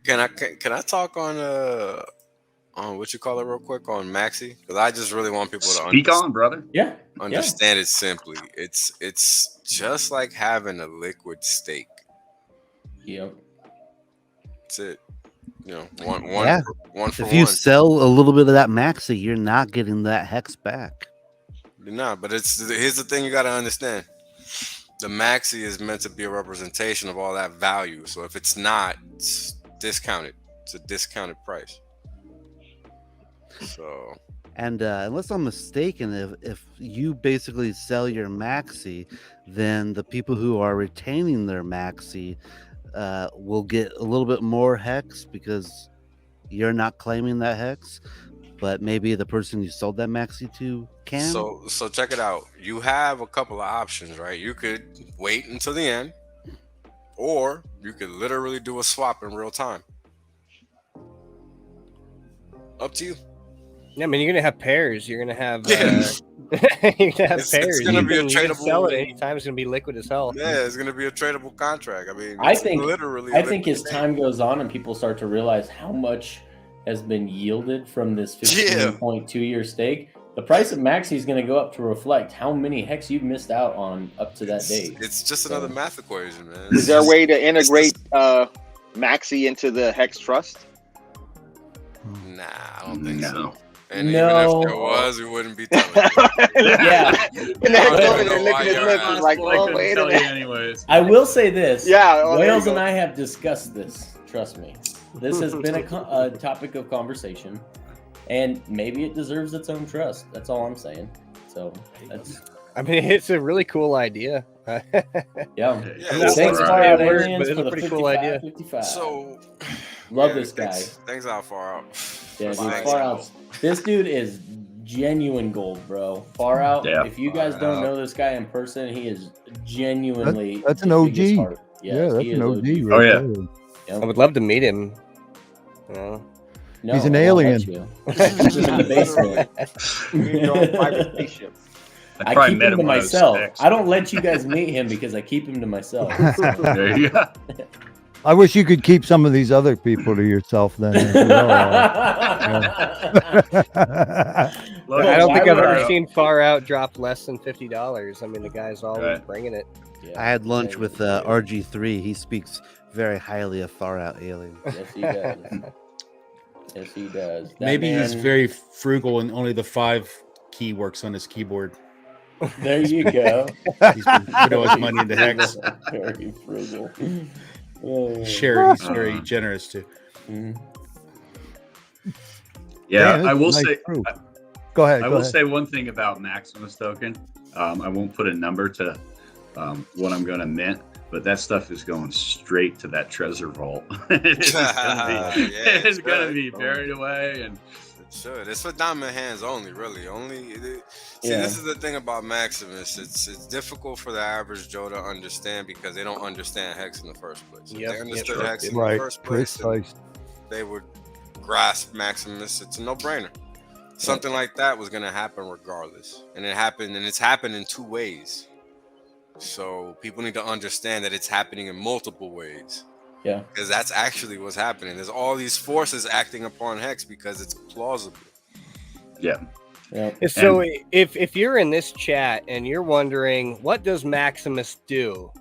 Can I talk on what you call it real quick on Maxi? Because I just really want people to Speak on, brother. Yeah. understand it simply. It's just like having a liquid stake. Yep. That's it. Yeah. One for If you one. sell a little bit of that maxi, you're not getting that hex back. You're not, but here's the thing you got to understand. The maxi is meant to be a representation of all that value. So if it's not, it's discounted. It's a discounted price. So, And unless I'm mistaken, if you basically sell your maxi, then the people who are retaining their maxi will get a little bit more hex because you're not claiming that hex, but maybe the person you sold that maxi to can. So check it out. You have a couple of options, right? You could wait until the end, or you could literally do a swap in real time. Up to you. Yeah, I mean, you're gonna have pairs. You're gonna have Yeah. you're gonna have It's pairs. gonna You be a can sell tradable- it anytime. It's gonna be liquid as hell. Yeah, it's gonna be a tradable contract. I mean, I it's think literally. I think as time goes on and people start to realize how much has been yielded from this 15.2 year stake, the price of Maxi is going to go up to reflect how many hex you've missed out on up to that date. It's just another math equation, man. Is there a way to integrate Maxi into the Hex Trust? Nah, I don't think so. And No. even if there was, we wouldn't be telling you. Yeah. And they're I don't over know there why licking his you're lips. asking. He's like, I oh, couldn't wait a tell you minute. anyways. I will say this. Yeah, oh, there you Wales go. and I have discussed this. Trust me. This has been a topic of conversation, and maybe it deserves its own trust. That's all I'm saying. So that's I mean, it's a really cool idea. yeah. Yeah, Thanks, it's Far right. Out It works, Aliens, but it's for a the pretty cool idea. 55. So, Love yeah, this guy. Thanks out far out. Yeah, dude, Thanks Far out. Out. This dude is genuine gold, bro. Far Out. Yeah. If you guys Far don't Out. know this guy in person, he is genuinely. That's an the OG. biggest heart. Yeah, Yes, that's he an is OG. OG. Right Oh, yeah. there. Yep. I would love to meet him. Yeah. No, He's an I won't let alien. you. He's in the basement. Your own private spaceship. I probably keep met him to when I was myself. 6. I don't let you guys meet him because I keep him to myself. There you go. I wish you could keep some of these other people to yourself then. as well. Look, I don't why think I've would ever I? seen Far Out drop less than $50. I mean, the guy's always Right. bringing it. Yeah. I had lunch with RG3. He speaks very highly of Far Out Aliens. Yes, he does. Yes, he does. That Maybe he's man- very frugal and only the 5 key works on his keyboard. There you go. He's been put all his money into hex. Very frugal. Oh. Share, he's very generous too. Mhm. Yeah, Man, I that's will a nice say. crew. Go ahead. I go will ahead. say one thing about Maximus token. I won't put a number to what I'm going to mint, but that stuff is going straight to that treasure vault. It's Yeah, going to good. be buried away, and It should. It's for diamond hands only, really. See, Yeah. this is the thing about Maximus. It's difficult for the average Joe to understand because they don't understand hex in the first place. If Yep, they understood yep, hex in Right. the first place, then Precise. they would grasp Maximus. It's a no-brainer. Something like that was going to happen regardless, and it happened, and it's happened in 2 ways. So people need to understand that it's happening in multiple ways. Yeah. Because that's actually what's happening. There's all these forces acting upon hex because it's plausible. yeah, Yeah. So if you're in this chat and you're wondering what does Maximus do,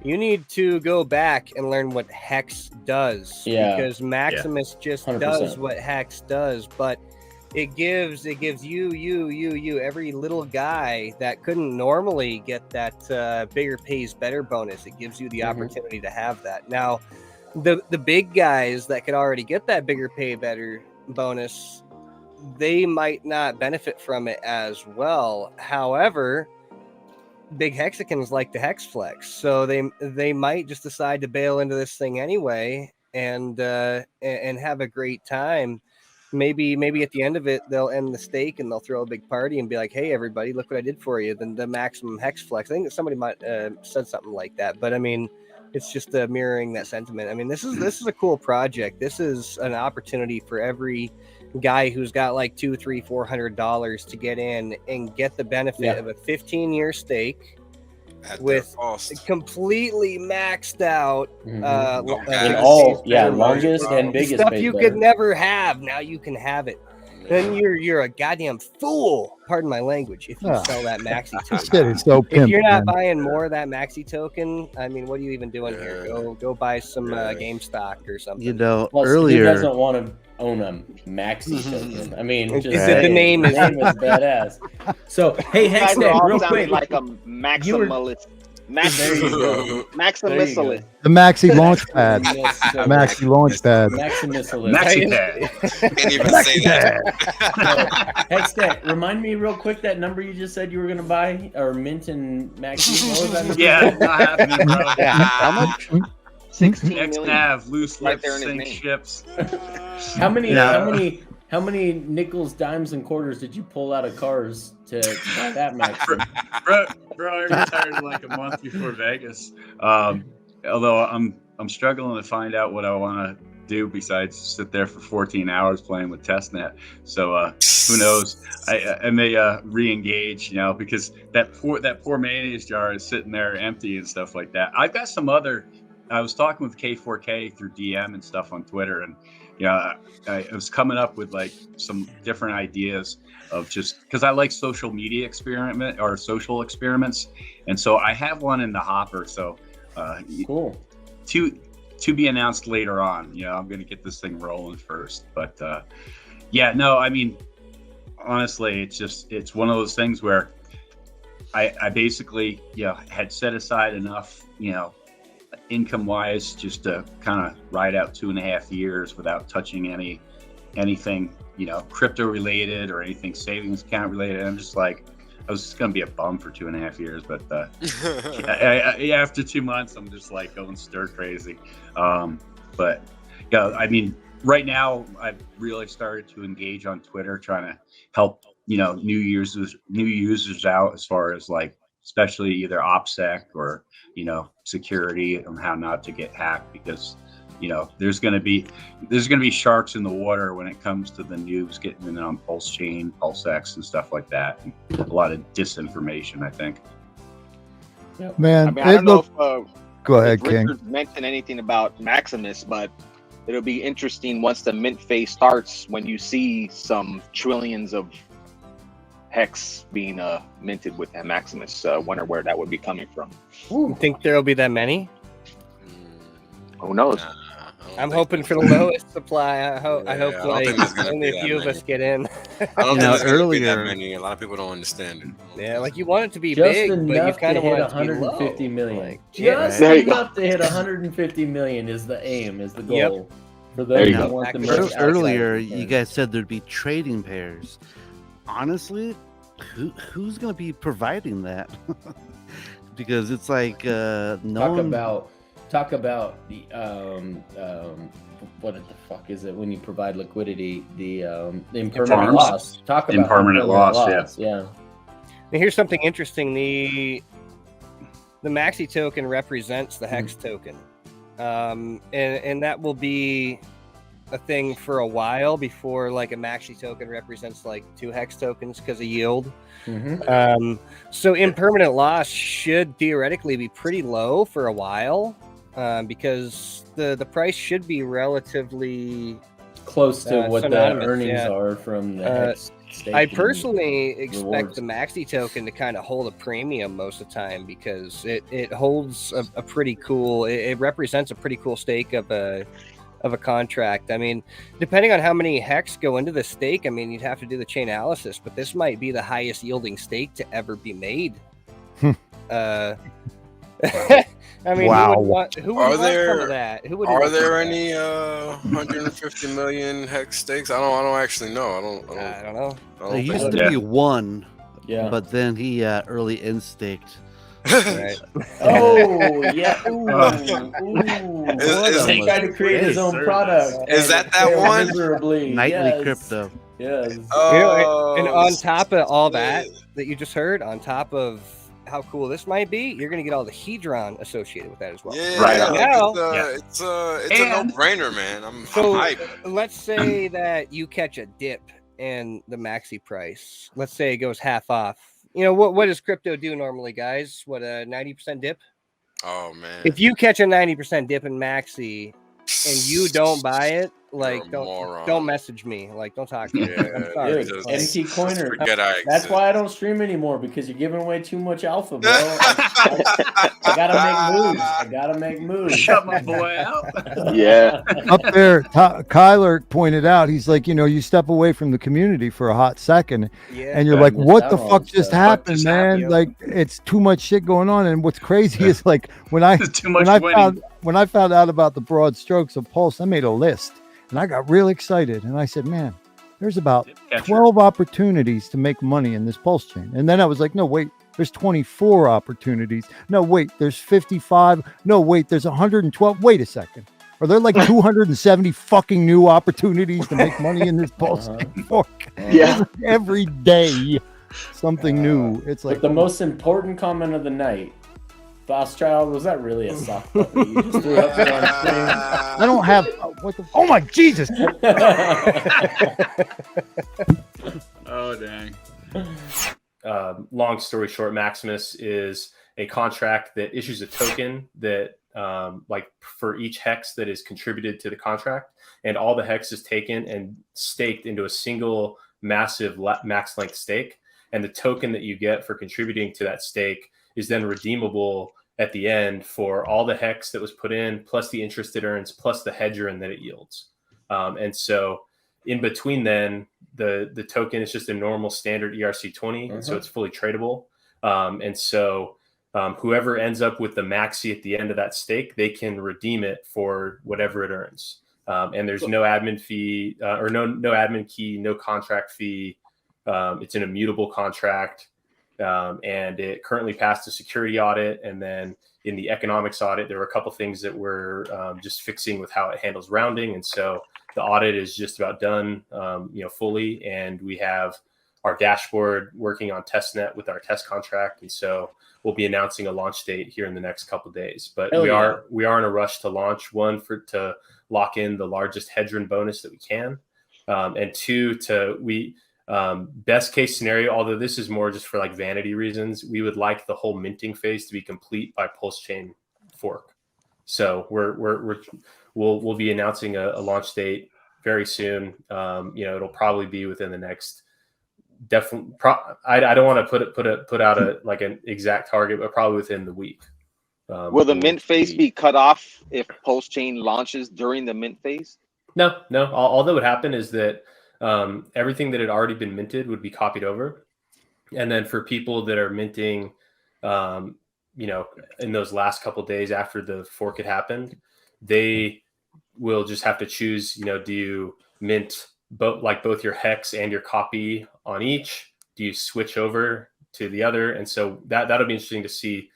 you need to go back and learn what Hex does. Yeah. Because Maximus just 100%. does what Hex does, but it gives you every little guy that couldn't normally get that bigger pays better bonus. It gives you the opportunity to have that. Now, the big guys that could already get that bigger pay better bonus, they might not benefit from it as well. However, big hexicans like to hex flex, so they might just decide to bail into this thing anyway and have a great time. Maybe at the end of it they'll end the stake and they'll throw a big party and be like, "Hey everybody, look what I did for you!" Then the maximum hex flex. I think somebody might said something like that, but I mean, it's just mirroring that sentiment. I mean, this is a cool project. This is an opportunity for every guy who's got like $200, $300, $400 to get in and get the benefit of a 15-year stake At their with cost. completely maxed out Mhm. In all, yeah, better longest version, and biggest stuff phase you better. could never have. Now you can have it. Then you're a goddamn fool. Pardon my language. If you Ah. sell that maxi Shit token, is so if pimped, you're not man. buying more of that maxi token, I mean, what are you even doing here? Yeah. Go buy some Yeah. game stock or something. You know, Plus, who earlier. doesn't want to own a maxi token? I mean, just The saying, name is- badass. So, hey, You guys are Hextech, all real sounding quick. like a maximalist. There you go. Maximalist. The Maxi Launchpad. Maximus- Maxi Launchpad. Maximus. Maxi pad. Can't even say that. Hextech, remind me real quick that number you just said you were going to buy or mint and maxi. What was that number? Yeah, it's not happening, bro. How much? 16 X million. nav, loose Right lips, there in his sink name. ships. How many nickels, dimes, and quarters did you pull out of cars to buy that maxi? Bro, I retired like a month before Vegas. Although I'm struggling to find out what I want to do besides sit there for 14 hours playing with testnet. So who knows? I may re-engage, because that poor mayonnaise jar is sitting there empty and stuff like that. I've got some other. I was talking with K4K through DM and stuff on Twitter, and I was coming up with like some different ideas of just because I like social experiments, and so I have one in the hopper. So Cool. to be announced later on. I'm going to get this thing rolling first, but I mean, honestly, it's one of those things where I basically had set aside enough income wise just to kind of ride out 2.5 years without touching anything crypto related or anything savings account related. I'm just like, I was just gonna be a bum for 2.5 years, but after 2 months I'm just like going stir crazy. But I mean, right now I've really started to engage on Twitter trying to help new users out as far as like especially either OPSEC or security on how not to get hacked, because there's going to be sharks in the water when it comes to the news getting in on PulseChain, PulseX, and stuff like that. And a lot of disinformation, I think. Man, I mean, I don't know if go ahead, if King. Richard mentioned anything about Maximus, but it'll be interesting once the mint phase starts when you see some trillions of hex being minted with that Maximus. Wonder where that would be coming from. You think there'll be that many? Who knows? I'm hoping for the lowest supply. I hope I don't like think there's gonna only be a that few of many. us get in. I don't think know, there's gonna be that earlier- many. A lot of people don't understand it. Yeah, like you want it to be Just big, but you enough to kind of hit want it to be 150 low. million. Like, yeah. Just There you go. enough to hit 150 million is the aim, is the Yep. goal. For There those you that go. want the Ear- most outside Earlier, return. you guys said there'd be trading pairs. Honestly, who's going to be providing that? Because it's like no talk one. about the what the fuck is it when you provide liquidity? The impermanent Farms. loss. Talk about Impermanent loss, yeah. Now, here's something interesting. The Maxi token represents the Hex token, and that will be a thing for a while before like a Maxi token represents like 2 Hex tokens because of yield. Mhm. So impermanent loss should theoretically be pretty low for a while, because the price should be relatively. Close to what the synonymous, earnings yeah. are from the Hex staking. I personally expect rewards. the Maxi token to kind of hold a premium most of the time because it holds a pretty cool. It represents a pretty cool stake of a contract. I mean, depending on how many hex go into the stake, I mean, you'd have to do the chain analysis, but this might be the highest yielding stake to ever be made. I mean, Wow. who would want some of that? Who would Are want some there of that? any 150 million hex stakes? I don't actually know. I don't know. I There don't used think to be one, Yeah. but then he early instaked. Right. Oh yeah. Ooh. Is- He tried to create his own product. Is and that that failed one? Miserably. Nightly Yes. crypto. Yes. Oh, And on top of all that you just heard, on top of how cool this might be, you're gonna get all the hedron associated with that as well. yeah, Right. like, Now- it's a And- no-brainer, man. I'm So hyped. let's say that you catch a dip in the Maxi price. Let's say it goes half off You know what does crypto do normally, guys? What, a 90% dip? Oh man. If you catch a 90% dip in Maxi and you don't buy it, like don't message me. Like, don't talk to me. I'm sorry. Dude, MT Coiner. Forget I That's exist. why I don't stream anymore, because you're giving away too much alpha, bro. I gotta make moves. Shut my boy out. Yeah. Up there, Kyler pointed out, he's like, you step away from the community for a hot second, Yeah. and you're I like, missed what out the on fuck stuff. just happened, just man? happened? Like, it's too much shit going on. And what's crazy is, like, when I Too much winning. when I found out about the broad strokes of Pulse, I made a list, and I got real excited, and I said, man, there's about Catcher. 12 opportunities to make money in this Pulse chain. And then I was like, no, wait, there's 24 opportunities. No, wait, there's 55. No, wait, there's 112. Wait a second. Are there like 270 fucking new opportunities to make money in this Pulse chain? Fuck. Yeah. Every day, something new. It's like But the most important comment of the night, Boss Child, was that really a sock puppet you just threw up there on I don't have what the oh my Jesus. Oh dang. Long story short, Maximus is a contract that issues a token that, like, for each hex that is contributed to the contract, and all the hex is taken and staked into a single massive max length stake. And the token that you get for contributing to that stake is then redeemable at the end for all the hex that was put in, plus the interest it earns, plus the hedger that it yields. And so in between then, the token is just a normal standard ERC20, and so it's fully tradable. And so whoever ends up with the maxi at the end of that stake, they can redeem it for whatever it earns. And there's no admin fee or no admin key, no contract fee. It's an immutable contract. And it currently passed a security audit. And then in the economics audit, there were a couple things that were just fixing with how it handles rounding. And so the audit is just about done, fully. And we have our dashboard working on testnet with our test contract. And so we'll be announcing a launch date here in the next couple of days. But we are in a rush to launch, one, to lock in the largest hedron bonus that we can. And two, best case scenario, although this is more just for like vanity reasons, we would like the whole minting phase to be complete by PulseChain fork. So we'll be announcing a launch date very soon. It'll probably be within the next I don't want to put out an exact target, but probably within the week. Will the mint phase be cut off if PulseChain launches during the mint phase? No. All that would happen is that everything that had already been minted would be copied over. And then for people that are minting, in those last couple of days after the fork had happened, they will just have to choose, do you mint both your hex and your copy on each? Do you switch over to the other? And so that'll be interesting to see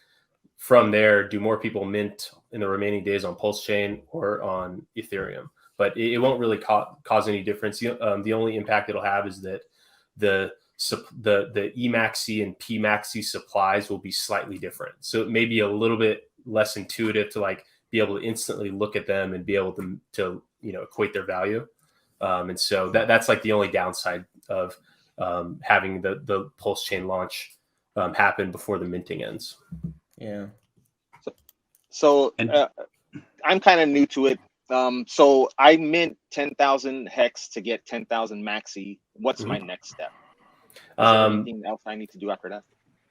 from there. Do more people mint in the remaining days on PulseChain or on Ethereum? But it won't really cause any difference. The only impact it'll have is that the Emaxi and Pmaxi supplies will be slightly different. So it may be a little bit less intuitive to like be able to instantly look at them and be able to equate their value. And so that's like the only downside of having the PulseChain launch happen before the minting ends. Yeah. So I'm kind of new to it. So I mint 10,000 hex to get 10,000 maxi. What's my next step? Is there anything else I need to do after that?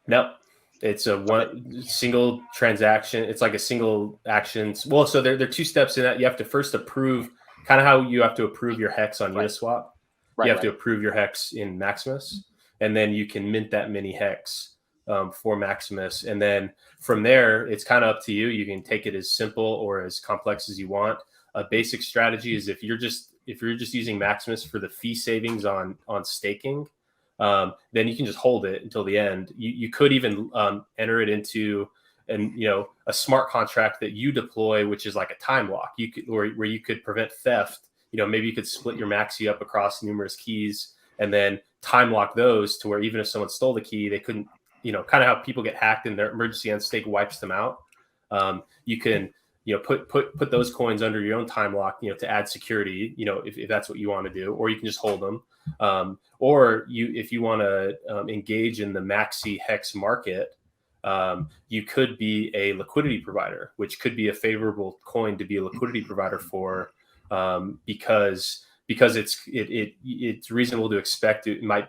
No, it's a one single transaction. It's like a single action. Well, so there are two steps in that. You have to first approve, kind of how you have to approve your hex on Uniswap. You have to approve your hex in Maximus, and then you can mint that mini hex for Maximus. And then from there, it's kind of up to you. You can take it as simple or as complex as you want. A basic strategy is if you're just using Maximus for the fee savings on staking, then you can just hold it until the end. You could even enter it into a smart contract that you deploy, which is like a time lock. You could where you could prevent theft. Maybe you could split your maxi up across numerous keys and then time lock those to where even if someone stole the key, they couldn't. Kind of how people get hacked and their emergency on stake wipes them out. You can put those coins under your own time lock, to add security, if that's what you want to do, or you can just hold them. Or if you want to engage in the maxi hex market, you could be a liquidity provider, which could be a favorable coin to be a liquidity provider for, because it's reasonable to expect it might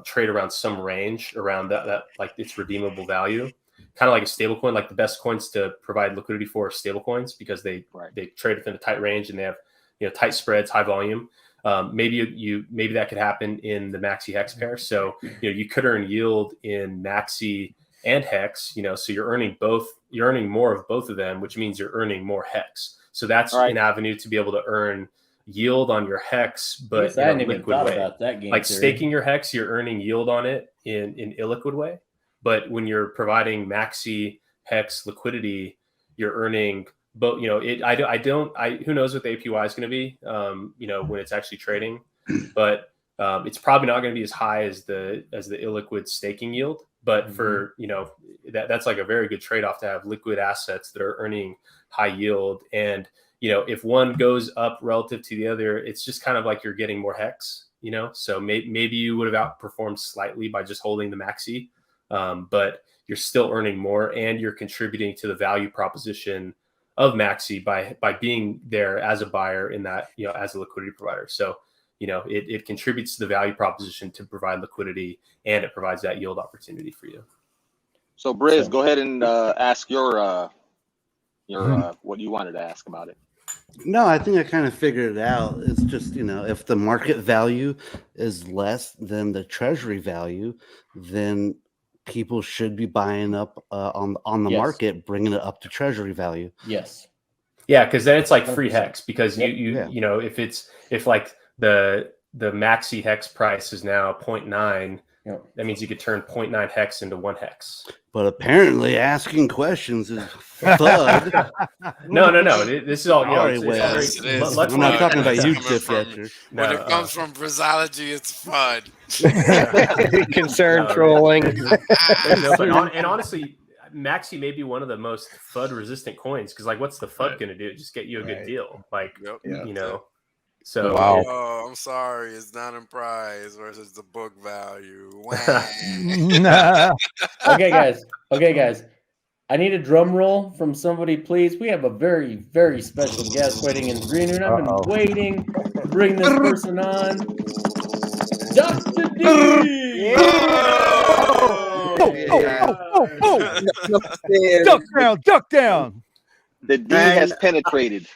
trade around some range around that like its redeemable value, kind of like a stable coin. Like the best coins to provide liquidity for are stable coins because they trade within a tight range and they have tight spreads, high volume. Maybe that could happen in the maxi hex pair. So you could earn yield in maxi and hex, so you're earning more of both of them, which means you're earning more hex. So that's an avenue to be able to earn yield on your hex, but in a liquid way. About that game like theory. Staking your hex, you're earning yield on it in illiquid way. But when you're providing maxi hex liquidity, you're earning both. Who knows what the APY is going to be, when it's actually trading, but it's probably not going to be as high as the illiquid staking yield. But for that's like a very good trade-off to have liquid assets that are earning high yield. And if one goes up relative to the other, it's just kind of like you're getting more hex. So maybe you would have outperformed slightly by just holding the maxi, but you're still earning more, and you're contributing to the value proposition of maxi by being there as a buyer in that as a liquidity provider. So it contributes to the value proposition to provide liquidity, and it provides that yield opportunity for you. So Briz, go ahead and ask your what you wanted to ask about it. No, I think I kind of figured it out. It's just, if the market value is less than the treasury value, then people should be buying up on the market, bringing it up to treasury value. Yes. Yeah, because then it's like free hex, because if like the maxi hex price is now 0.9, that means you could turn 0.9 hex into 1 hex. But apparently asking questions is FUD. No. This is all, it is. I'm not talking about you, Tiff. When it comes from Brizology, it's FUD. Concern trolling. And honestly, maxi may be one of the most FUD resistant coins, because like, what's the FUD going to do? Just get you a good deal. Like, So wow. Oh, I'm sorry. It's not in price versus the book value. Okay, guys. I need a drum roll from somebody, please. We have a very, very special guest waiting in the green room. I've been waiting to bring this person on. Dr. D! Duck down. The D has penetrated.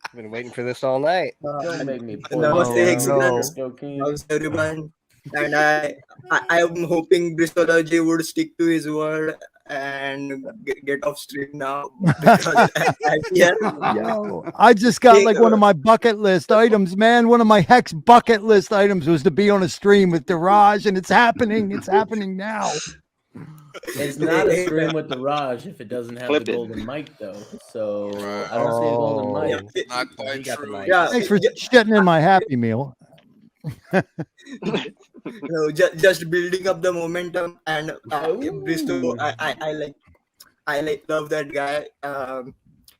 I've been waiting for this all night. Don't make me How's everyone? And I am hoping Bristology would stick to his word and get off stream now. I just got like one of my bucket list items, man. One of my hex bucket list items was to be on a stream with Diraj, and it's happening. It's happening now. It's not a stream with the Raj if it doesn't have the golden mic, though. So I don't see a golden mic. Not quite true. Thanks for shitting in my Happy Meal. No, just building up the momentum, and Bristow, I love that guy.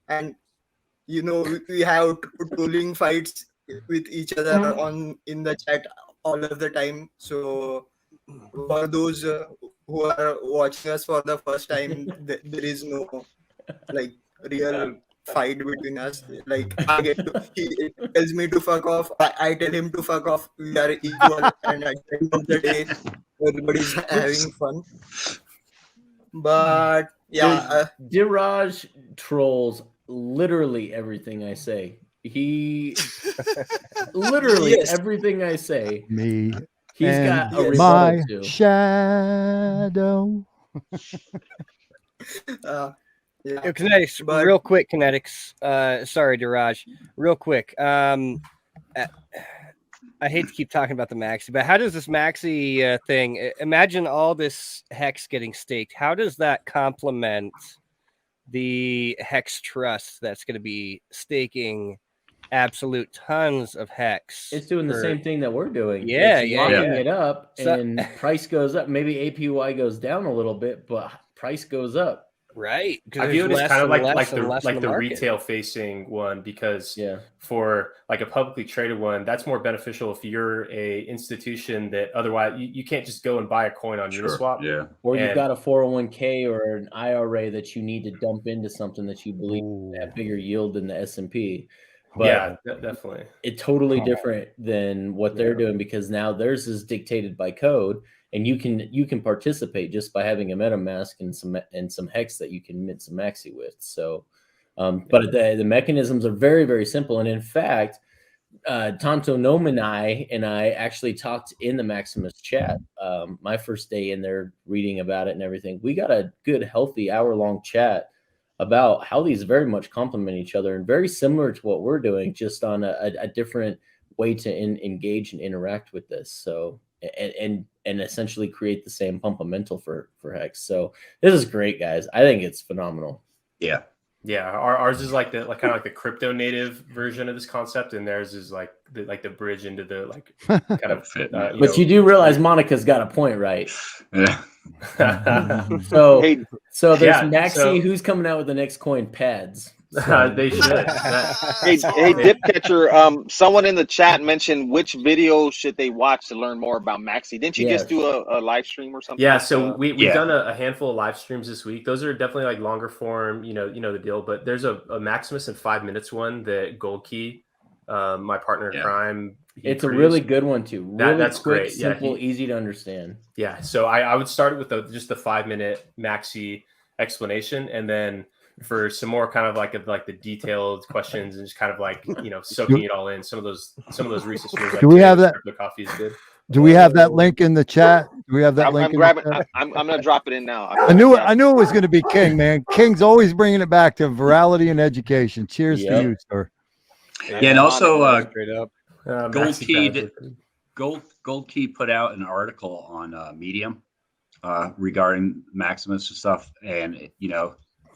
And we have trolling fights with each other in the chat all of the time. So for those who are watching us for the first time, there is no real fight between us. Like he tells me to fuck off, I tell him to fuck off. We are equal, and at the end of the day, everybody's having fun. But Diraj trolls literally everything I say. He literally everything I say. Me. He's got a my too. Shadow. Kinetics, real quick, Kinetics. Sorry, Diraj. Real quick. I hate to keep talking about the maxi, but how does this maxi thing? Imagine all this hex getting staked. How does that complement the hex trust that's going to be staking absolute tons of hex? It's doing the same thing that we're doing. Locking it up, and price goes up. Maybe APY goes down a little bit, but price goes up. Right. I view it as kind of like the market. retail facing one, because for like a publicly traded one, that's more beneficial if you're a institution that otherwise you can't just go and buy a coin on Uniswap. Yeah. Or you've got a 401k or an IRA that you need to dump into something that you believe will have bigger yield than the S&P. But yeah, definitely. It's totally different than what they're doing, because now theirs is dictated by code, and you can participate just by having a MetaMask and some hex that you can mint some maxi with. So, but the mechanisms are very, very simple. And in fact, Tonto Nominai and I actually talked in the Maximus chat. My first day in there reading about it and everything, we got a good, healthy hour-long chat about how these very much complement each other and very similar to what we're doing, just on a different way to engage and interact with this. So, and essentially create the same pumpamental for Hex. So this is great, guys. I think it's phenomenal. Yeah. Yeah, ours is like kind of like the crypto native version of this concept, and theirs is like the bridge into the like kind of fit. But you do realize Monica's got a point, right? Yeah. so there's Maxi. Who's coming out with the next coin? Pads. They should. Hey, Dip Catcher. Someone in the chat mentioned which video should they watch to learn more about Maxi. Didn't you just do a live stream or something? Yeah. So we've done a handful of live streams this week. Those are definitely like longer form. You know the deal. But there's a Maximus in 5 minutes one that Gold Key, my partner in crime. It's a really good one too. Really that's quick, great. simple, easy to understand. Yeah. So I would start with just the 5-minute Maxi explanation, and then for some more kind of like the detailed questions and just kind of like soaking it all in. Some of those recent streams. Do we have that? Coffee is good. Do we have that link in the chat? Do we have that link? I'm gonna drop it in now. I knew it was going to be King, man. King's always bringing it back to virality and education. Cheers to you, sir. Yeah, and also straight up. Gold Key put out an article on Medium regarding Maximus and stuff, and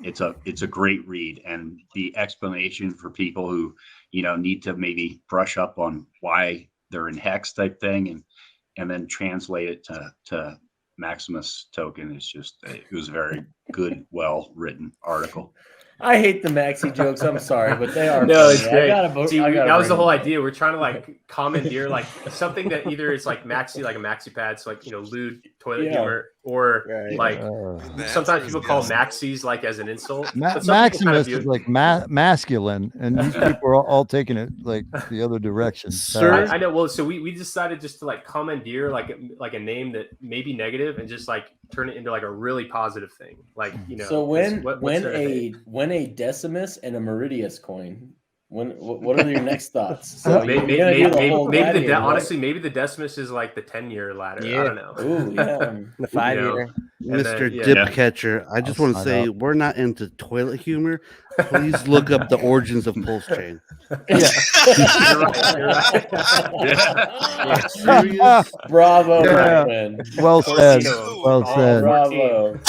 it's a great read, and the explanation for people who need to maybe brush up on why they're in hex type thing, and then translate it to Maximus token is it was a very good, well written article. I hate the Maxi jokes. I'm sorry, but they are. No, funny. it's great. That was the whole them. idea. We're trying to like commandeer like something that either is like Maxi, like a Maxi pad, so like lewd toilet humor, or like sometimes people call Maxis like as an insult. Maximus is like masculine, and these people are all taking it like the other direction. Sir, I know. Well, so we decided just to like commandeer like a name that may be negative and just like turn it into like a really positive thing. Like So when a Decimus and a Meridius coin, what are your next thoughts? So maybe maybe the Decimus is like the 10-year ladder. Yeah. I don't know. Ooh, yeah. The 5-year. Mr. Dip Catcher, I just want to say we're not into toilet humor. Please look up the origins of PulseChain. Yeah. Bravo, my friend. Well said. Well said. Bravo.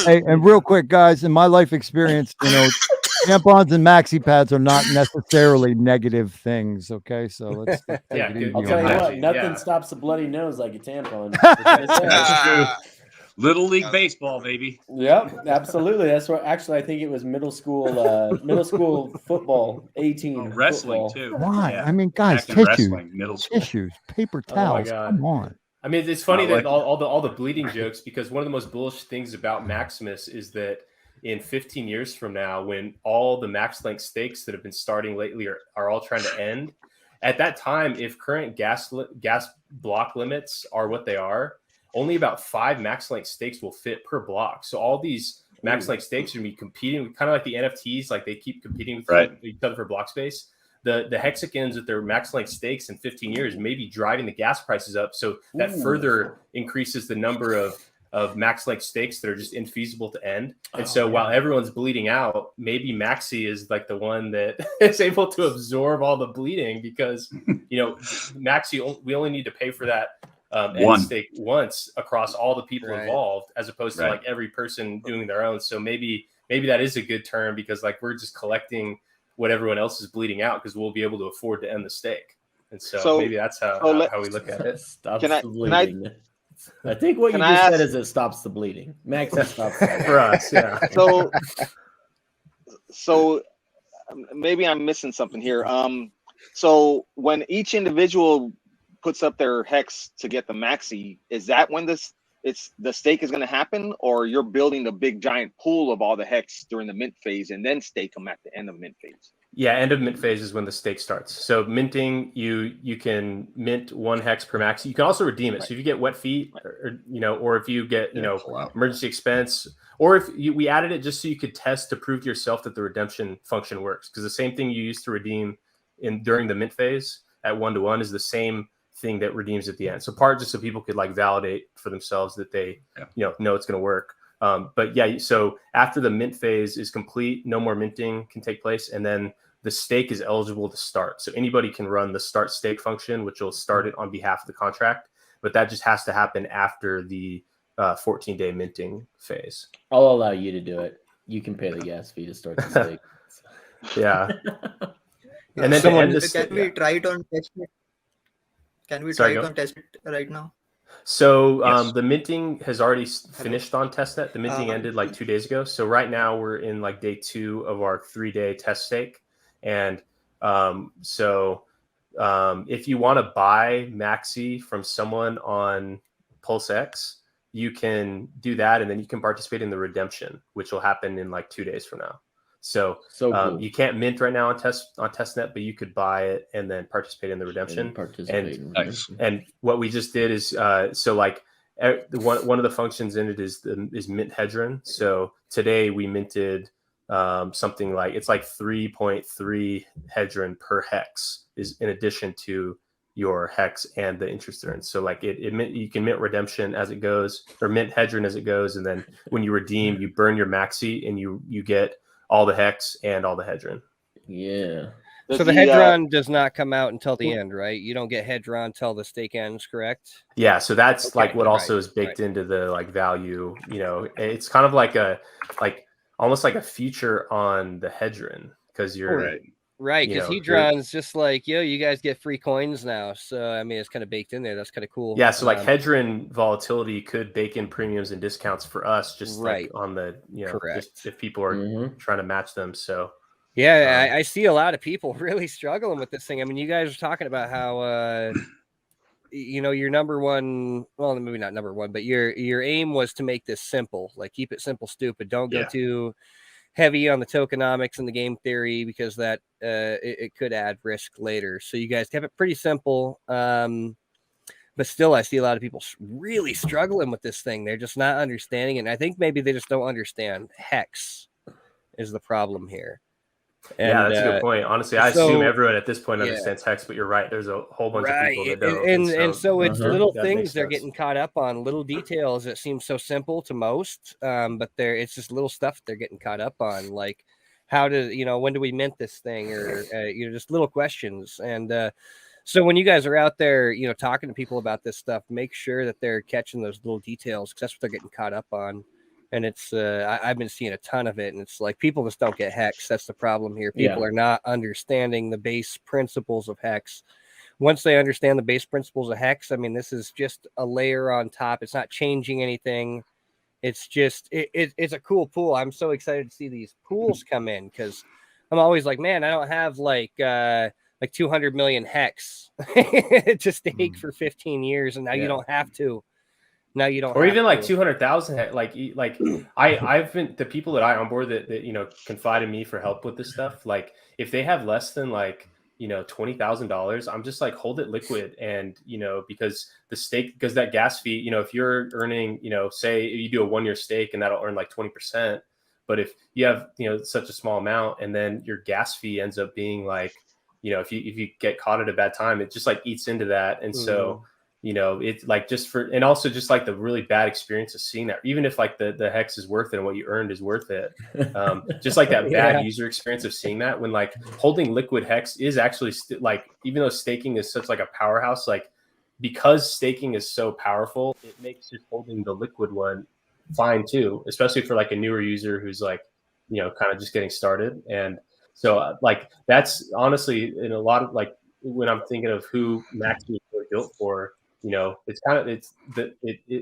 Hey, and real quick, guys, in my life experience, tampons and maxi pads are not necessarily negative things. Okay, so let's take it easy. I'll tell you what, nothing stops a bloody nose like a tampon. Little League baseball, baby. Yep, absolutely. That's what. Actually, I think it was middle school football, 18 wrestling football. too. Why? Yeah. I mean, guys, Back in tissues, wrestling, middle school. paper towels. Come on. I mean, it's funny that all the bleeding jokes, because one of the most bullish things about Maximus is that in 15 years from now, when all the max length stakes that have been starting lately are all trying to end, at that time, if current gas block limits are what they are, only about 5 max length stakes will fit per block. So all these max length stakes are going to be competing, kind of like the NFTs, like they keep competing with each other for block space. The hexagons with their max length stakes in 15 years may be driving the gas prices up. So that further increases the number of max length stakes that are just infeasible to end. And while everyone's bleeding out, maybe Maxi is like the one that is able to absorb all the bleeding, because Maxi, we only need to pay for that end stake once across all the people involved, as opposed to like every person doing their own. So maybe that is a good term, because like we're just collecting what everyone else is bleeding out, because we'll be able to afford to end the stake. And so maybe that's how we look at it. Can I think what Can you I just said ask- is it stops the bleeding. Maxi stops the bleeding. For us, yeah. So maybe I'm missing something here. So when each individual puts up their hex to get the maxi, is that when the stake is going to happen, or you're building a big giant pool of all the hex during the mint phase and then stake them at the end of mint phase? Yeah, end of mint phase is when the stake starts. So minting, you can mint 1 hex per max. You can also redeem it. So if you get wet feet, or if you get emergency expense, or if we added it just so you could test to prove to yourself that the redemption function works, because the same thing you use to redeem during the mint phase at 1-to-1 is the same thing that redeems at the end. So part just so people could like validate for themselves that they know it's going to work. But yeah, so after the mint phase is complete, no more minting can take place, and then the stake is eligible to start. So anybody can run the start stake function, which will start it on behalf of the contract, but that just has to happen after the 14-day minting phase. I'll allow you to do it. You can pay the gas fee to start the stake. Yeah. And then Can we try it on testnet? Can we try it on testnet right now? So the minting has already finished on testnet. The minting ended like 2 days ago. So right now we're in like day 2 of our 3-day test stake. And if you want to buy maxi from someone on PulseX, you can do that, and then you can participate in the redemption, which will happen in like 2 days from now. So cool. You can't mint right now on testnet, but you could buy it and then participate in the redemption. And what we just did is one of the functions in it is mint hedron. So today we minted something like it's like 3.3 hedron per hex is in addition to your hex and the interest earned. So like you can mint redemption as it goes, or mint hedron as it goes, and then when you redeem, you burn your maxi and you get all the hex and all the hedron. Yeah. So the hedron does not come out until the end, right? You don't get hedron until the stake ends, correct? Yeah. So that's like what also is baked into the like value. It's kind of like almost like a feature on the hedron, because you're right. Because hedron's just like, you guys get free coins now. So I mean, it's kind of baked in there. That's kind of cool. Yeah. So like hedron volatility could bake in premiums and discounts for us, just like on the just if people are trying to match them. So yeah, I see a lot of people really struggling with this thing. I mean, you guys are talking about how your number one, well, maybe not number one, but your aim was to make this simple, like keep it simple, stupid. Don't go too heavy on the tokenomics and the game theory, because that it could add risk later. So you guys kept it pretty simple. But still, I see a lot of people really struggling with this thing. They're just not understanding it. And I think maybe they just don't understand hex is the problem here. And, yeah, that's a good point. Honestly, I assume everyone at this point understands hex, but you're right. There's a whole bunch of people that don't. And so it's little things they're getting caught up on, little details that seem so simple to most, but it's just little stuff they're getting caught up on, like how to, when do we mint this thing, or just little questions. And so when you guys are out there, talking to people about this stuff, make sure that they're catching those little details, because that's what they're getting caught up on. And it's I've been seeing a ton of it, and it's like people just don't get hex. That's the problem here. People are not understanding the base principles of hex. Once they understand the base principles of hex, I mean, this is just a layer on top. It's not changing anything. It's just it's a cool pool. I'm so excited to see these pools come in, because I'm always like, man, I don't have like 200 million hex to stake for 15 years, and now you don't have to. Now you don't, or even like 200,000. Like I've been, the people that I onboard that confide in me for help with this stuff. Like if they have less than like $20,000, I'm just like, hold it liquid, and because that gas fee, if you're earning, say you do a 1-year stake and that'll earn like 20%, but if you have such a small amount, and then your gas fee ends up being like, if you get caught at a bad time, it just like eats into that, and so. It's like and also just like the really bad experience of seeing that, even if like the hex is worth it and what you earned is worth it, just like that bad user experience of seeing that, when like holding liquid hex is actually like, even though staking is such like a powerhouse, like because staking is so powerful, it makes just holding the liquid one fine too, especially for like a newer user who's like kind of just getting started. And so like that's honestly in a lot of like, when I'm thinking of who Maxi is really built for, it's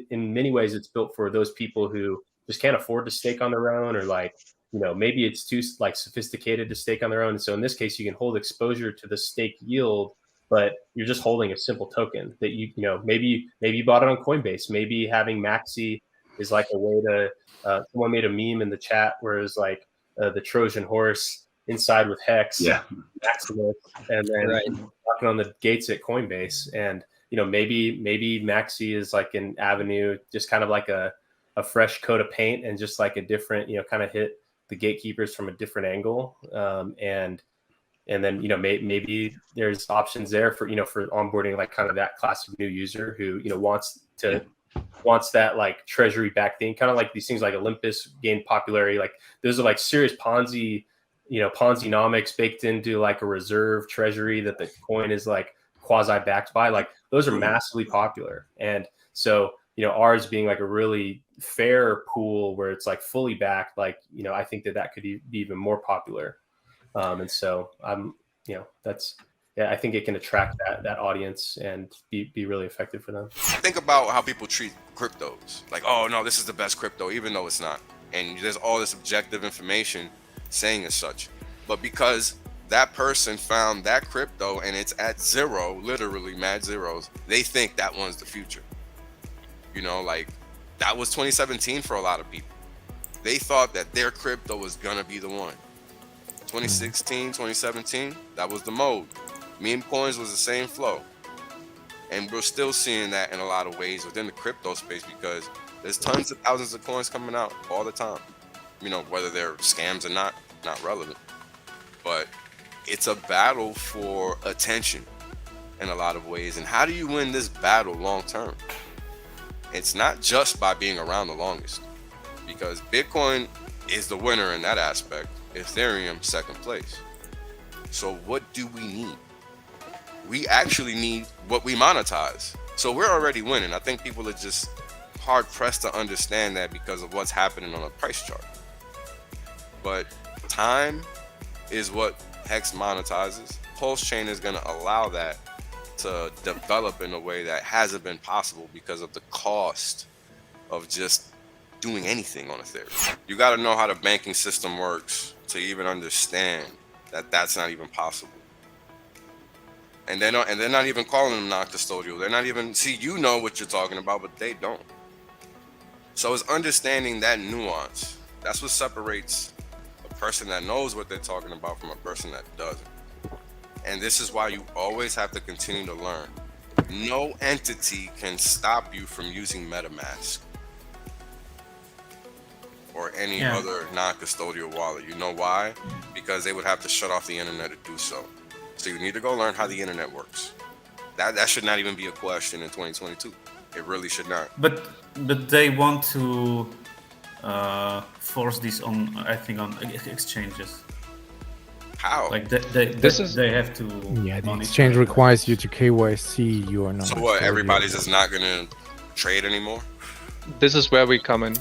in many ways it's built for those people who just can't afford to stake on their own, or like, maybe it's too like sophisticated to stake on their own. So in this case, you can hold exposure to the stake yield, but you're just holding a simple token that maybe you bought it on Coinbase. Maybe having Maxi is like a way to. Someone made a meme in the chat where it was like the Trojan horse inside with Hex, Maximus, and then knocking on the gates at Coinbase. And maybe Maxi is like an avenue, just kind of like a fresh coat of paint, and just like a different, kind of hit the gatekeepers from a different angle. And then maybe there's options there for for onboarding like kind of that class of new user who wants that like treasury back thing, kind of like these things like Olympus gained popularity. Like those are like serious Ponzi-nomics baked into like a reserve treasury that the coin is like quasi backed by. Like those are massively popular, and so ours being like a really fair pool where it's like fully backed, like I think that could be even more popular. And so I think it can attract that audience and be really effective for them. Think about how people treat cryptos. Like, oh no, this is the best crypto, even though it's not. And there's all this objective information saying as such. But because that person found that crypto and it's at zero, literally mad zeros, they think that one's the future. Like that was 2017 for a lot of people. They thought that their crypto was gonna be the one. 2016, 2017, that was the mode. Meme coins was the same flow. And we're still seeing that in a lot of ways within the crypto space, because there's tons of thousands of coins coming out all the time. Whether they're scams or not relevant. But it's a battle for attention in a lot of ways. And how do you win this battle long term? It's not just by being around the longest, because Bitcoin is the winner in that aspect. Ethereum second place. So what do we need? We actually need what we monetize. So we're already winning. I think people are just hard pressed to understand that because of what's happening on the price chart. But time is what Hex monetizes. PulseChain is going to allow that to develop in a way that hasn't been possible because of the cost of just doing anything on Ethereum. You got to know how the banking system works to even understand that that's not even possible. And they're not even calling them non-custodial. They're not even, you know what you're talking about, but they don't. So it's understanding that nuance. That's what separates a person that knows what they're talking about from a person that doesn't. And this is why you always have to continue to learn. No entity can stop you from using MetaMask or any other non-custodial wallet. You know why? Because they would have to shut off the internet to do so. So you need to go learn how the internet works. That should not even be a question in 2022. It really should not. But they want to force this on, I think, on exchanges. How? Like they have to. Yeah, the exchange requires you to KYC you are not. So what? Everybody's just not gonna trade anymore? This is where we come in.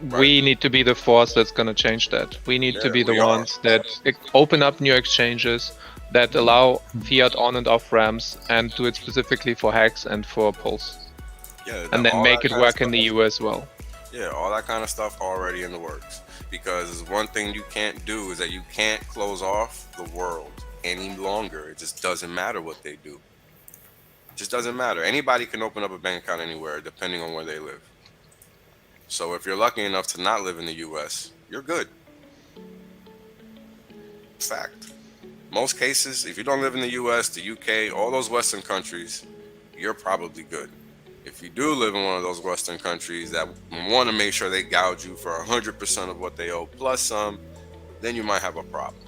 Right. We need to be the force that's going to change that. We need to be the ones that open up new exchanges, that allow fiat on and off ramps, and do it specifically for Hex and for Pulse. Yeah, and then make it work in the EU as well. Yeah, all that kind of stuff already in the works. Because one thing you can't do is that you can't close off the world any longer. It just doesn't matter what they do. It just doesn't matter. Anybody can open up a bank account anywhere, depending on where they live. So if you're lucky enough to not live in the US, you're good. Fact. Most cases, if you don't live in the US, the UK, all those Western countries, you're probably good. If you do live in one of those Western countries that want to make sure they gouge you for 100% of what they owe plus some, then you might have a problem.